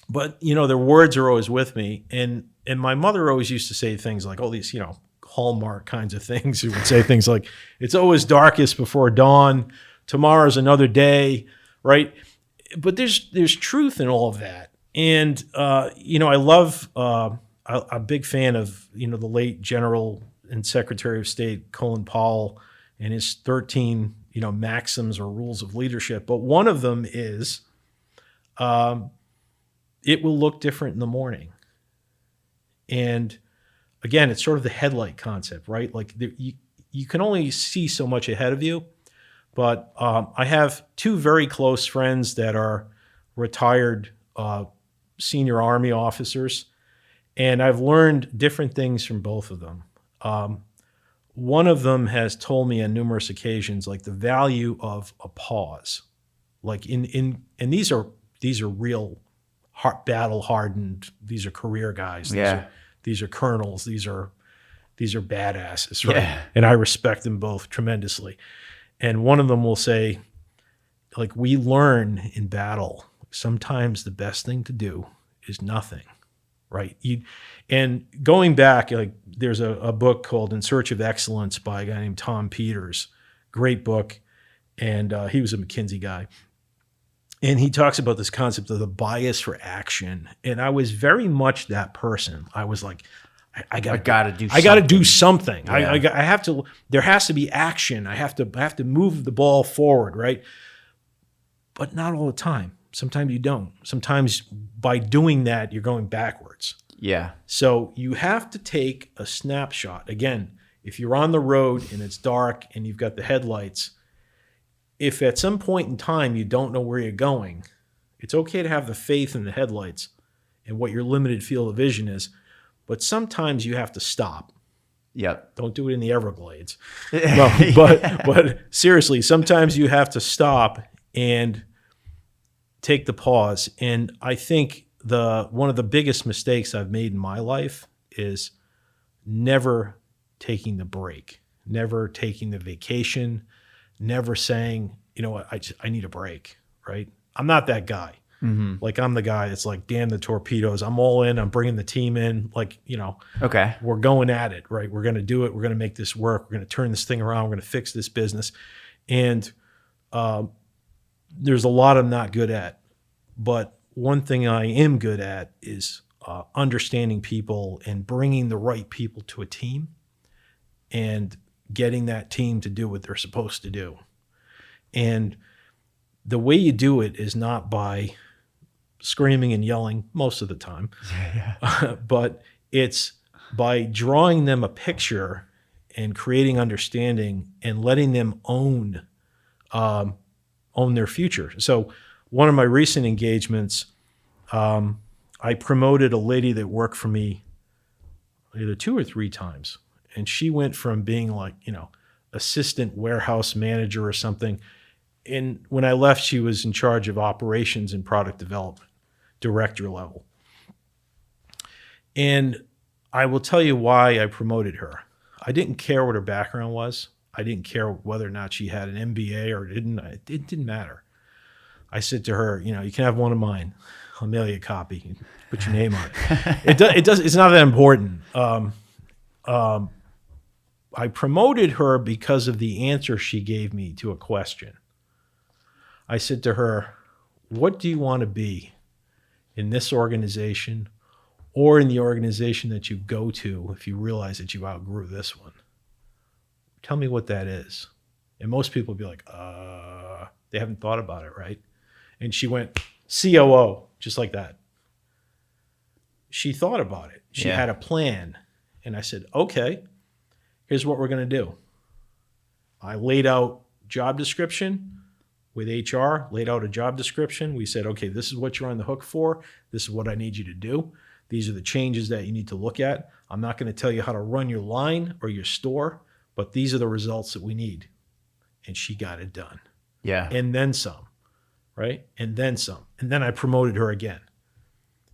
But their words are always with me. And my mother always used to say things like all these, Hallmark kinds of things. Who would say things like, it's always darkest before dawn. Tomorrow's another day, right? But there's truth in all of that. And, I love, I'm a big fan of, the late General and Secretary of State, Colin Powell, and his 13, maxims or rules of leadership. But one of them is, it will look different in the morning. And again, it's sort of the headlight concept, right? Like you can only see so much ahead of you. But I have two very close friends that are retired senior Army officers, and I've learned different things from both of them. One of them has told me on numerous occasions, like the value of a pause, like and these are real battle hardened. These are career guys. These are colonels. These are badasses, right? Yeah. And I respect them both tremendously. And one of them will say, like, we learn in battle, sometimes the best thing to do is nothing, right? And going back, like, there's a book called In Search of Excellence by a guy named Tom Peters. Great book. And he was a McKinsey guy. And he talks about this concept of the bias for action. And I was very much that person. I was like, I gotta do something. Yeah. I have to. There has to be action. I have to move the ball forward, right? But not all the time. Sometimes you don't. Sometimes by doing that, you're going backwards. Yeah. So you have to take a snapshot. Again, if you're on the road and it's dark and you've got the headlights, if at some point in time you don't know where you're going, it's okay to have the faith in the headlights and what your limited field of vision is. But sometimes you have to stop. Yep. Don't do it in the Everglades. But seriously, sometimes you have to stop and take the pause. And I think one of the biggest mistakes I've made in my life is never taking the break, never taking the vacation, never saying, you know what, I need a break, right? I'm not that guy. Mm-hmm. Like, I'm the guy that's like, damn the torpedoes. I'm all in. I'm bringing the team in. Like, okay, we're going at it, right? We're going to do it. We're going to make this work. We're going to turn this thing around. We're going to fix this business. And there's a lot I'm not good at. But one thing I am good at is understanding people and bringing the right people to a team and getting that team to do what they're supposed to do. And the way you do it is not by screaming and yelling most of the time, but it's by drawing them a picture and creating understanding and letting them own their future. So one of my recent engagements, I promoted a lady that worked for me either 2 or 3 times. And she went from being like, assistant warehouse manager or something. And when I left, she was in charge of operations and product development, director level. And I will tell you why I promoted her. I didn't care what her background was. I didn't care whether or not she had an MBA or didn't. It didn't matter. I said to her, you can have one of mine. I'll mail you a copy. Put your name on it. It's not that important. I promoted her because of the answer she gave me to a question. I said to her, what do you want to be in this organization or in the organization that you go to if you realize that you outgrew this one? Tell me what that is. And most people would be like, they haven't thought about it, right? And she went, COO, just like that. She thought about it. She had a plan. And I said, okay, here's what we're going to do. I laid out job description with HR, laid out a job description. We said, okay, this is what you're on the hook for. This is what I need you to do. These are the changes that you need to look at. I'm not going to tell you how to run your line or your store, but these are the results that we need. And she got it done. Yeah. And then some, right? And then some. And then I promoted her again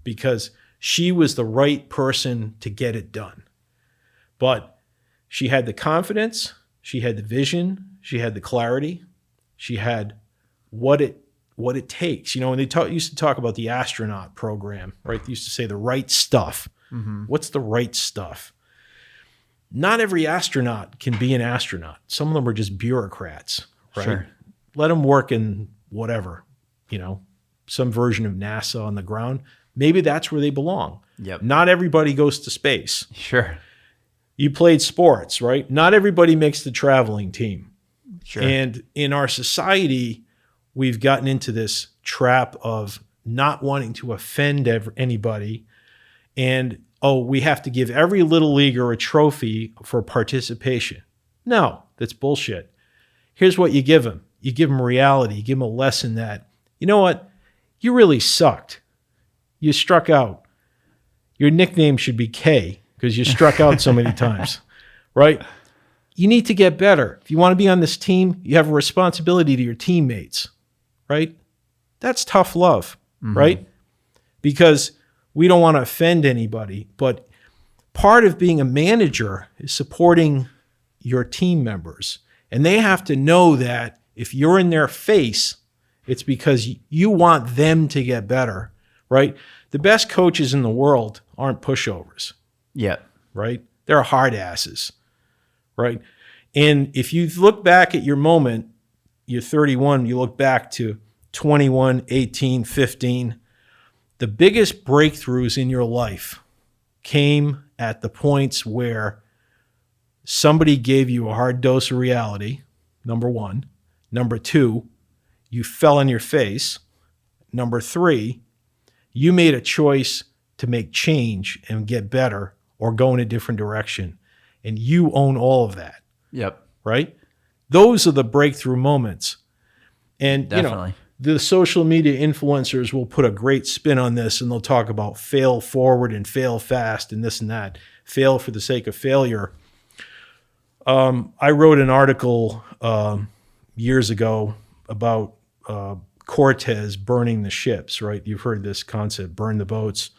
because she was the right person to get it done. But she had the confidence, she had the vision, she had the clarity, she had what it takes. And they used to talk about the astronaut program, right? They used to say the right stuff. Mm-hmm. What's the right stuff? Not every astronaut can be an astronaut. Some of them are just bureaucrats, right? Sure. Let them work in whatever, some version of NASA on the ground. Maybe that's where they belong. Yep. Not everybody goes to space. Sure. You played sports, right? Not everybody makes the traveling team. Sure. And in our society, we've gotten into this trap of not wanting to offend anybody. And, we have to give every little leaguer a trophy for participation. No, that's bullshit. Here's what you give them. You give them reality. You give them a lesson that, you know what? You really sucked. You struck out. Your nickname should be K because you struck out so many times, right? You need to get better. If you want to be on this team, you have a responsibility to your teammates, right? That's tough love, right? Because we don't want to offend anybody, but part of being a manager is supporting your team members. And they have to know that if you're in their face, it's because you want them to get better, right? The best coaches in the world aren't pushovers. Yeah. Right? They're hard asses, right? And if you look back at your moment, you're 31, you look back to 21, 18, 15, the biggest breakthroughs in your life came at the points where somebody gave you a hard dose of reality, number one. Number two, you fell on your face. Number three, you made a choice to make change and get better or go in a different direction. And you own all of that. Yep. Right? Those are the breakthrough moments. And, Definitely. the social media influencers will put a great spin on this and they'll talk about fail forward and fail fast and this and that. Fail for the sake of failure. I wrote an article years ago about Cortez burning the ships, right? You've heard this concept, burn the boats.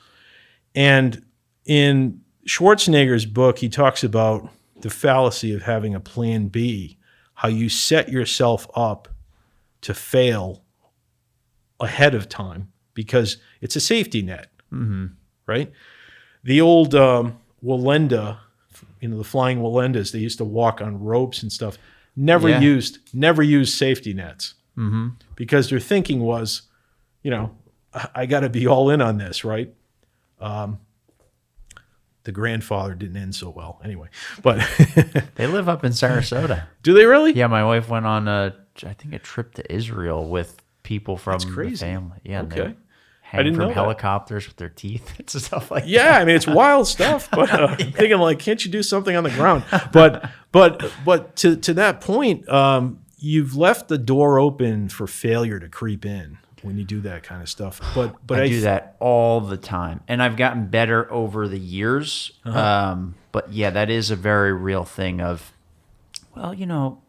And in Schwarzenegger's book, he talks about the fallacy of having a plan B, how you set yourself up to fail ahead of time because it's a safety net, right? The old Walenda, the flying Walendas, they used to walk on ropes and stuff, never used safety nets because their thinking was, I got to be all in on this, right? The grandfather didn't end so well anyway, but They live up in Sarasota. Do they really? Yeah, my wife went on a trip to Israel with people from the family. Yeah, and Okay. they hang didn't know from that. helicopters with their teeth and stuff like that. Yeah, I mean it's wild stuff, but I'm thinking like, can't you do something on the ground? But to that point, you've left the door open for failure to creep in when you do that kind of stuff. But I do that all the time, and I've gotten better over the years. But yeah, that is a very real thing. Of, well,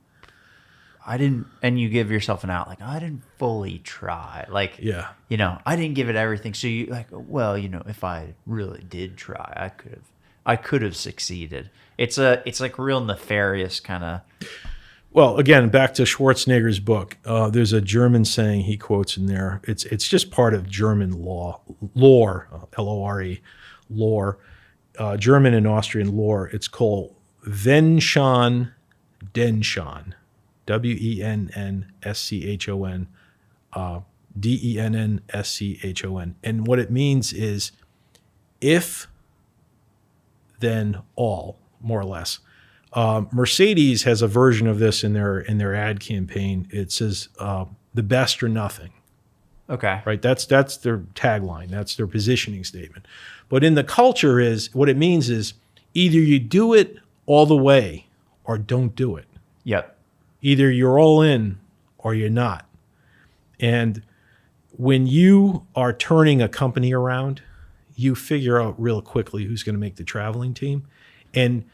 I didn't, and you give yourself an out, like, I didn't fully try. Like, I didn't give it everything. So you like, well, if I really did try, I could have succeeded. It's like real nefarious kind of Well, again, back to Schwarzenegger's book. There's a German saying he quotes in there. It's just part of German lore, Lore, lore, German and Austrian lore. It's called Wenn denn schon, Wennschon, Dennschon. And what it means is if, then all, more or less. Mercedes has a version of this in their ad campaign. It says the best or nothing. Okay. Right. That's their tagline. That's their positioning statement. But in the culture is what it means is either you do it all the way or don't do it. Yep. Either you're all in or you're not. And when you are turning a company around, you figure out real quickly who's going to make the traveling team. And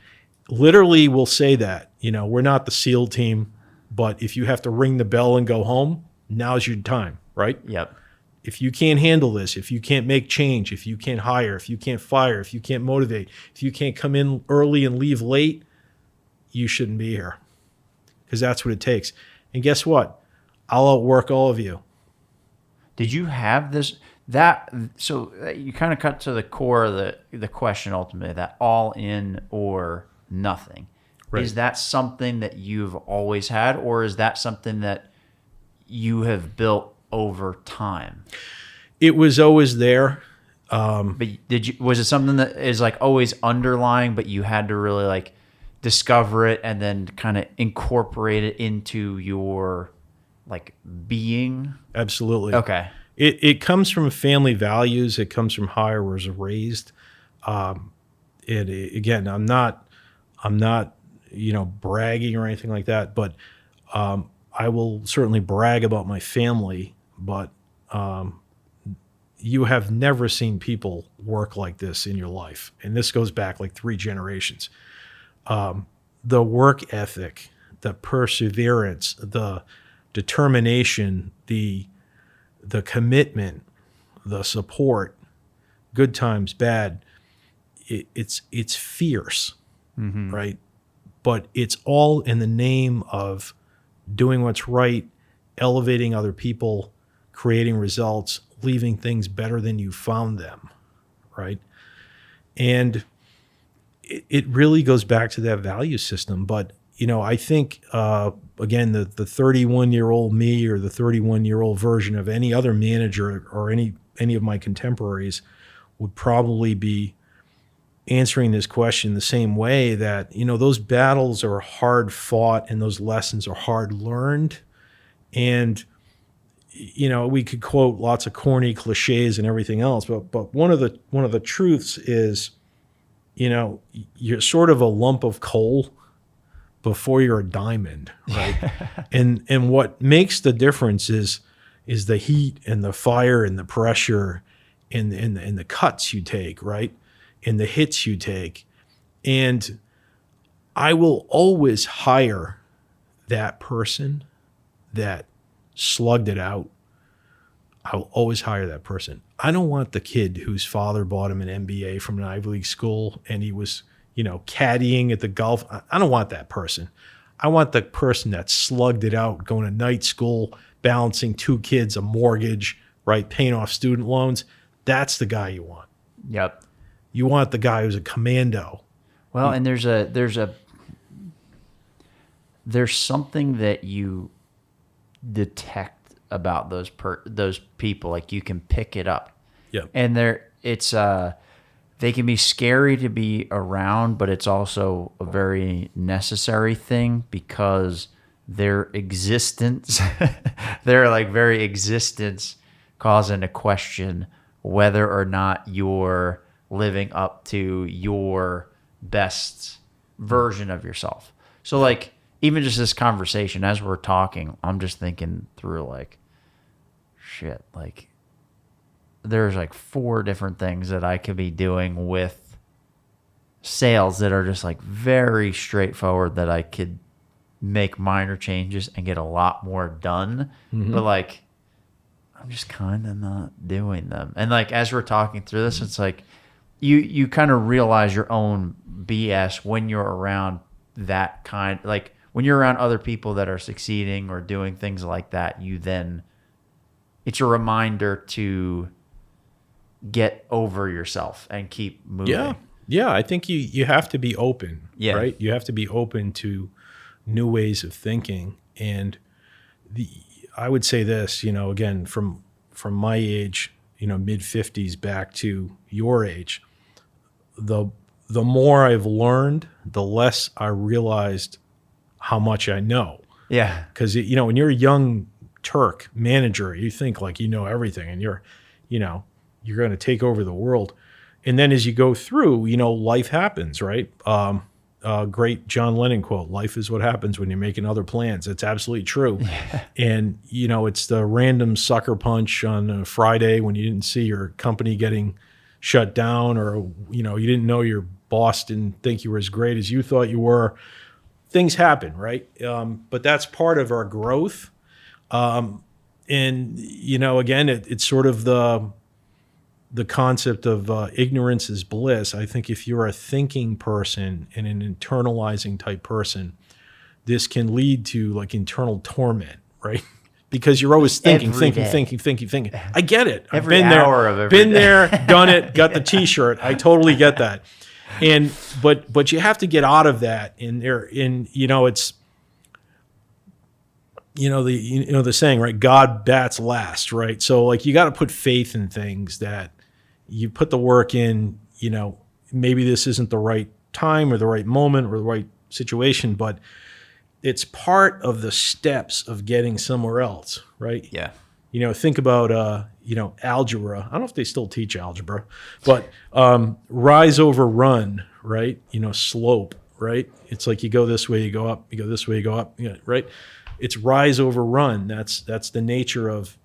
literally we'll say that, we're not the SEAL team, but if you have to ring the bell and go home, now's your time, right? Yep. If you can't handle this, if you can't make change, if you can't hire, if you can't fire, if you can't motivate, if you can't come in early and leave late, you shouldn't be here, because that's what it takes. And guess what? I'll outwork all of you. Did you have this, so you kind of cut to the core of the question ultimately, that all in or nothing. Right. Is that something that you've always had, or is that something that you have built over time? It was always there. But was it something that is like always underlying, but you had to really like discover it and then kind of incorporate it into your like being? Absolutely. Okay. It comes from family values. It comes from how I was raised. Again, I'm not bragging or anything like that, but I will certainly brag about my family. But you have never seen people work like this in your life, and this goes back like 3 generations. The work ethic, the perseverance, the determination, the commitment, the support, good times, bad, it's fierce, mm-hmm. right? But it's all in the name of doing what's right, elevating other people, creating results, leaving things better than you found them, right? And it really goes back to that value system. But, I think, again, the 31-year-old me or the 31-year-old version of any other manager or any of my contemporaries would probably be answering this question the same way, that, those battles are hard fought and those lessons are hard learned. And, we could quote lots of corny cliches and everything else, but one of the truths is, you're sort of a lump of coal before you're a diamond, right? and what makes the difference is the heat and the fire and the pressure and the cuts you take, right? And the hits you take. And I will always hire that person that slugged it out. I will always hire that person. I don't want the kid whose father bought him an MBA from an Ivy League school and he was, caddying at the golf. I don't want that person. I want the person that slugged it out, going to night school, balancing 2 kids, a mortgage, right, paying off student loans. That's the guy you want. Yep. You want the guy who's a commando. Well, and there's something that you detect about those people. Like you can pick it up. Yeah. And they can be scary to be around, but it's also a very necessary thing because their existence, their like very existence causing a question whether or not you're living up to your best version of yourself. So like even just this conversation as we're talking, I'm just thinking through like, shit, like there's like 4 different things that I could be doing with sales that are just like very straightforward that I could make minor changes and get a lot more done. Mm-hmm. But like, I'm just kind of not doing them. And like, as we're talking through this, it's like, you kind of realize your own BS when you're around that kind, like when you're around other people that are succeeding or doing things like that, it's a reminder to get over yourself and keep moving. Yeah. Yeah. I think you have to be open, right? You have to be open to new ways of thinking. And I would say this, again, from my age, mid 50s back to your age, the more I've learned, the less I realized how much I know. Yeah. Because, when you're a young Turk manager, you think like you know everything and you're going to take over the world. And then as you go through, life happens, right? Great John Lennon quote, life is what happens when you're making other plans. It's absolutely true. Yeah. And, it's the random sucker punch on a Friday when you didn't see your company getting shut down, or, you didn't know your boss didn't think you were as great as you thought you were. Things happen, right? But that's part of our growth. And, again, it's sort of the concept of ignorance is bliss. I think if you're a thinking person and an internalizing type person, this can lead to like internal torment, right? Because you're always thinking. I get it. I've been there, done it, got the T-shirt. I totally get that. And but you have to get out of that. And it's the saying, right? God bats last, right? So like you got to put faith in things that you put the work in. Maybe this isn't the right time or the right moment or the right situation, but it's part of the steps of getting somewhere else, right? Yeah. Think about algebra. I don't know if they still teach algebra, but rise over run, right? Slope, right? It's like you go this way, you go up, you go this way, you go up, right? It's rise over run. That's the nature of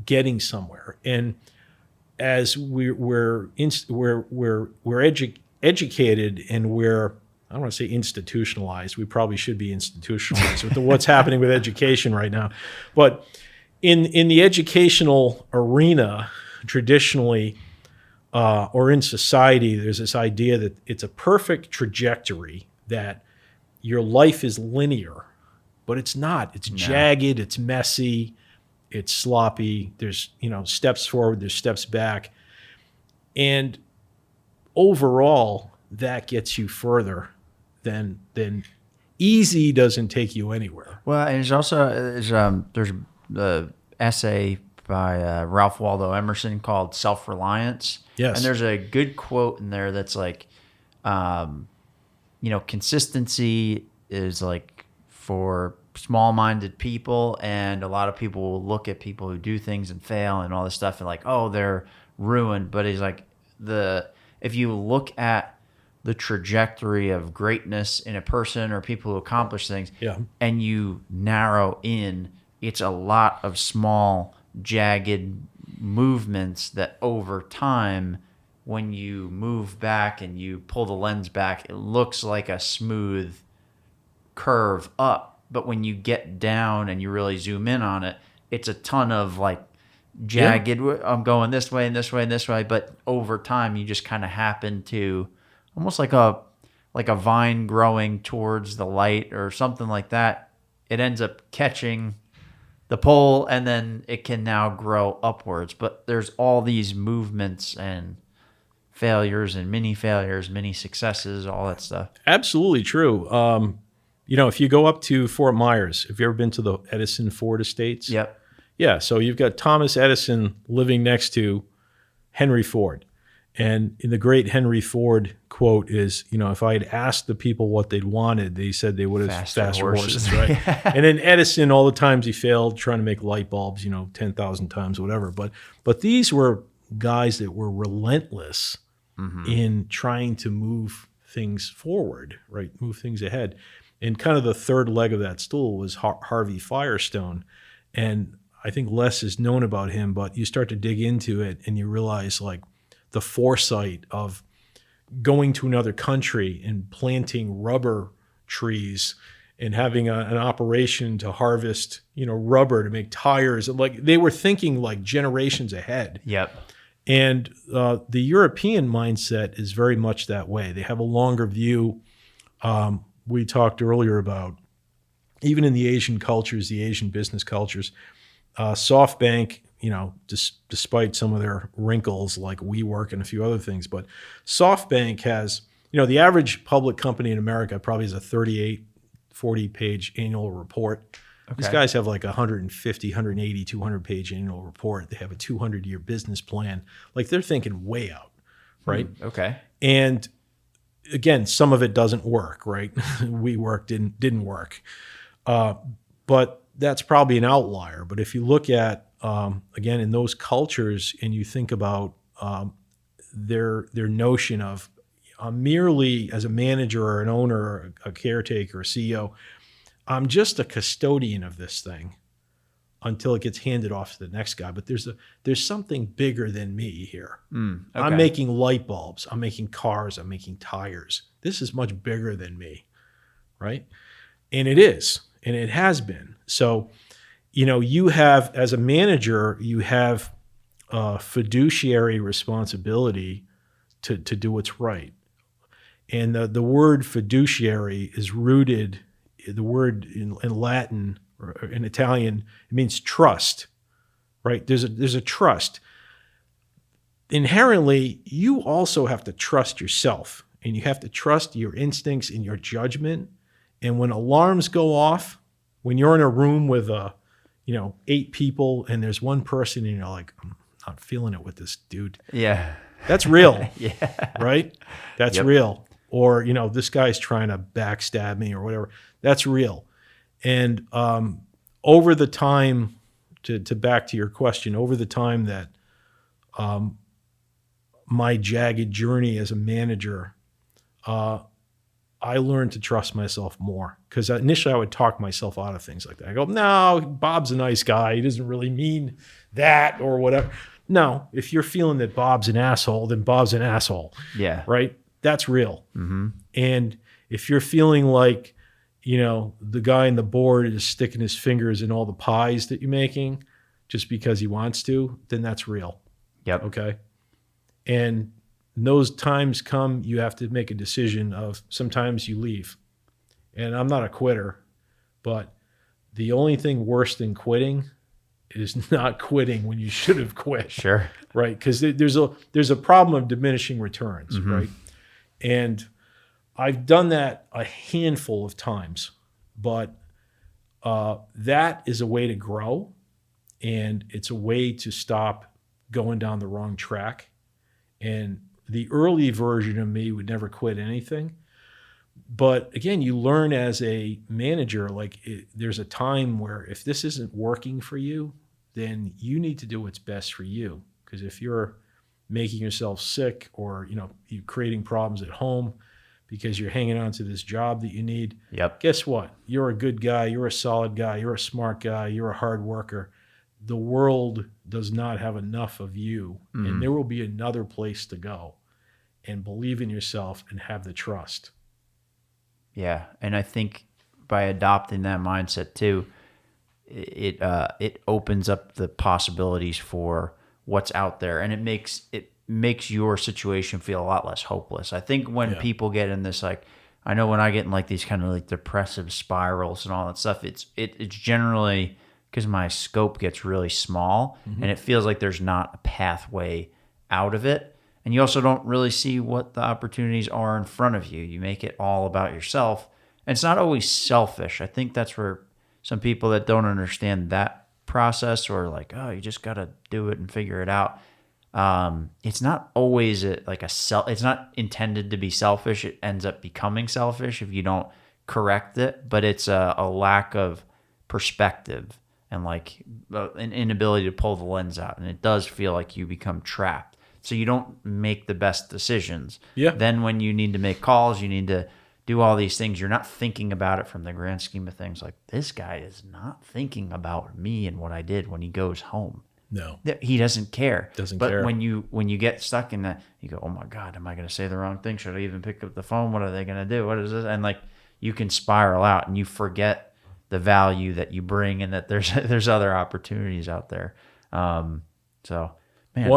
getting somewhere. And as we're educated and we're, I don't want to say institutionalized. We probably should be institutionalized with what's happening with education right now. But in the educational arena, traditionally, or in society, there's this idea that it's a perfect trajectory, that your life is linear, but it's not. It's jagged, it's messy, it's sloppy. There's, steps forward, there's steps back. And overall, that gets you further than easy doesn't take you anywhere. Well, and there's the essay by Ralph Waldo Emerson called Self-Reliance. Yes. And there's a good quote in there that's like, consistency is like for small-minded people, and a lot of people will look at people who do things and fail and all this stuff and like, oh, they're ruined. But he's like, if you look at the trajectory of greatness in a person or people who accomplish things, and you narrow in, it's a lot of small, jagged movements that over time, when you move back and you pull the lens back, it looks like a smooth curve up. But when you get down and you really zoom in on it, it's a ton of like jagged, I'm going this way and this way and this way. But over time, you just kind of happen to, almost like a vine growing towards the light or something like that. It ends up catching the pole, and then it can now grow upwards. But there's all these movements and failures and mini failures, mini successes, all that stuff. Absolutely true. If you go up to Fort Myers, have you ever been to the Edison Ford Estates? Yep. Yeah. So you've got Thomas Edison living next to Henry Ford. And in the great Henry Ford quote is, if I had asked the people what they'd wanted, they said they would have faster horses, right? And then Edison, all the times he failed trying to make light bulbs, 10,000 times, whatever. But these were guys that were relentless in trying to move things forward, right? Move things ahead. And kind of the third leg of that stool was Harvey Firestone. And I think less is known about him, but you start to dig into it and you realize like the foresight of going to another country and planting rubber trees and having an operation to harvest, rubber to make tires. Like they were thinking like generations ahead. Yep. And the European mindset is very much that way. They have a longer view. we talked earlier about, even in the Asian cultures, the Asian business cultures, SoftBank, despite some of their wrinkles like WeWork and a few other things, but SoftBank has, the average public company in America probably has a 38, 40-page annual report. These guys have like 150, 180, 200-page annual report. They have a 200-year business plan. Like, they're thinking way out, right? Okay. And again, some of it doesn't work, right? WeWork didn't work. But that's probably an outlier. But if you look at, again, in those cultures, and you think about their notion of merely as a manager or an owner or a caretaker or CEO, I'm just a custodian of this thing until it gets handed off to the next guy. But there's something bigger than me here. I'm making light bulbs. I'm making cars. I'm making tires. This is much bigger than me, right? And it is, and it has been. So, you have, as a manager, you have a fiduciary responsibility to do what's right. And the word fiduciary is rooted, the word in Latin or in Italian, it means trust, right? There's a trust. Inherently, you also have to trust yourself, and you have to trust your instincts and your judgment. And when alarms go off, when you're in a room with 8 people and there's one person and you're like, I'm not feeling it with this dude. Yeah. That's real. Yeah. Right? That's real. Or, this guy's trying to backstab me or whatever. That's real. And over the time, to back to your question, over the time that my jagged journey as a manager, I learned to trust myself more, because initially I would talk myself out of things like that. I go, no, Bob's a nice guy. He doesn't really mean that or whatever. No, if you're feeling that Bob's an asshole, then Bob's an asshole. Yeah. Right? That's real. Mm-hmm. And if you're feeling like, the guy on the board is sticking his fingers in all the pies that you're making just because he wants to, then that's real. Yep. Okay. And those times come, you have to make a decision of, sometimes you leave. And I'm not a quitter, but the only thing worse than quitting is not quitting when you should have quit. Sure. Right? Because there's a problem of diminishing returns, right? And I've done that a handful of times, but that is a way to grow, and it's a way to stop going down the wrong track. And the early version of me would never quit anything. But again, you learn as a manager, there's a time where if this isn't working for you, then you need to do what's best for you. Because if you're making yourself sick, or you're creating problems at home because you're hanging on to this job that you need, guess what? You're a good guy. You're a solid guy. You're a smart guy. You're a hard worker. The world does not have enough of you, and there will be another place to go. And believe in yourself and have the trust. Yeah, and I think by adopting that mindset too, it opens up the possibilities for what's out there, and it makes your situation feel a lot less hopeless. I think when people get in this, I know when I get in these kind of depressive spirals and all that stuff, it's generally because my scope gets really small, and it feels like there's not a pathway out of it. And you also don't really see what the opportunities are in front of you. You make it all about yourself. And it's not always selfish. I think that's where some people that don't understand that process, or you just got to do it and figure it out. It's not always it's not intended to be selfish. It ends up becoming selfish if you don't correct it. But it's a lack of perspective and an inability to pull the lens out. And it does feel like you become trapped. So you don't make the best decisions. Yeah. Then when you need to make calls, you need to do all these things. You're not thinking about it from the grand scheme of things. This guy is not thinking about me and what I did when he goes home. No. He doesn't care. Doesn't but care. But when you get stuck in that, you go, oh my God, am I going to say the wrong thing? Should I even pick up the phone? What are they going to do? What is this? And you can spiral out, and you forget the value that you bring, and that there's other opportunities out there. man,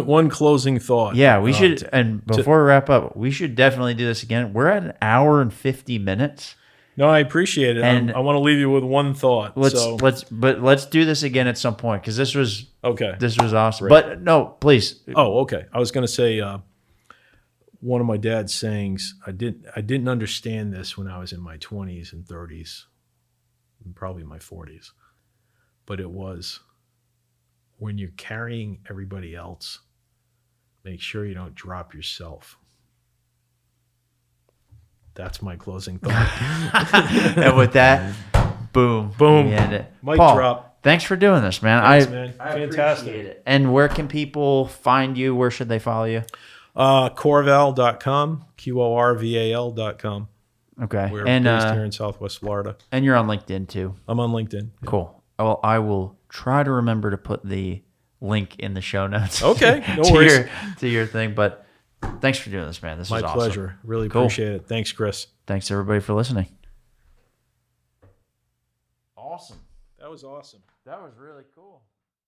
One closing thought. Yeah, we should. And before we wrap up, we should definitely do this again. We're at 1 hour and 50 minutes. No, I appreciate it. And I want to leave you with one thought. Let's do this again at some point because this was okay. This was awesome. Great. But no, please. Oh, okay. I was going to say one of my dad's sayings. I didn't understand this when I was in my 20s and 30s, and probably my 40s, but it was when you're carrying everybody else, make sure you don't drop yourself. That's my closing thought. And with that, boom. Boom. We end it. Mic Paul, drop. Thanks for doing this, man. Thanks, man. I Fantastic. appreciate it. And where can people find you? Where should they follow you? Qorval.com, QORVAL.com. Okay. We're and based here in Southwest Florida. And you're on LinkedIn too. I'm on LinkedIn. Yeah. Cool. Well, I will try to remember to put the link in the show notes. Okay. No worries. To your thing. But thanks for doing this, man. This was awesome. My pleasure. Really appreciate it. Thanks, Chris. Thanks, everybody, for listening. Awesome. That was awesome. That was really cool.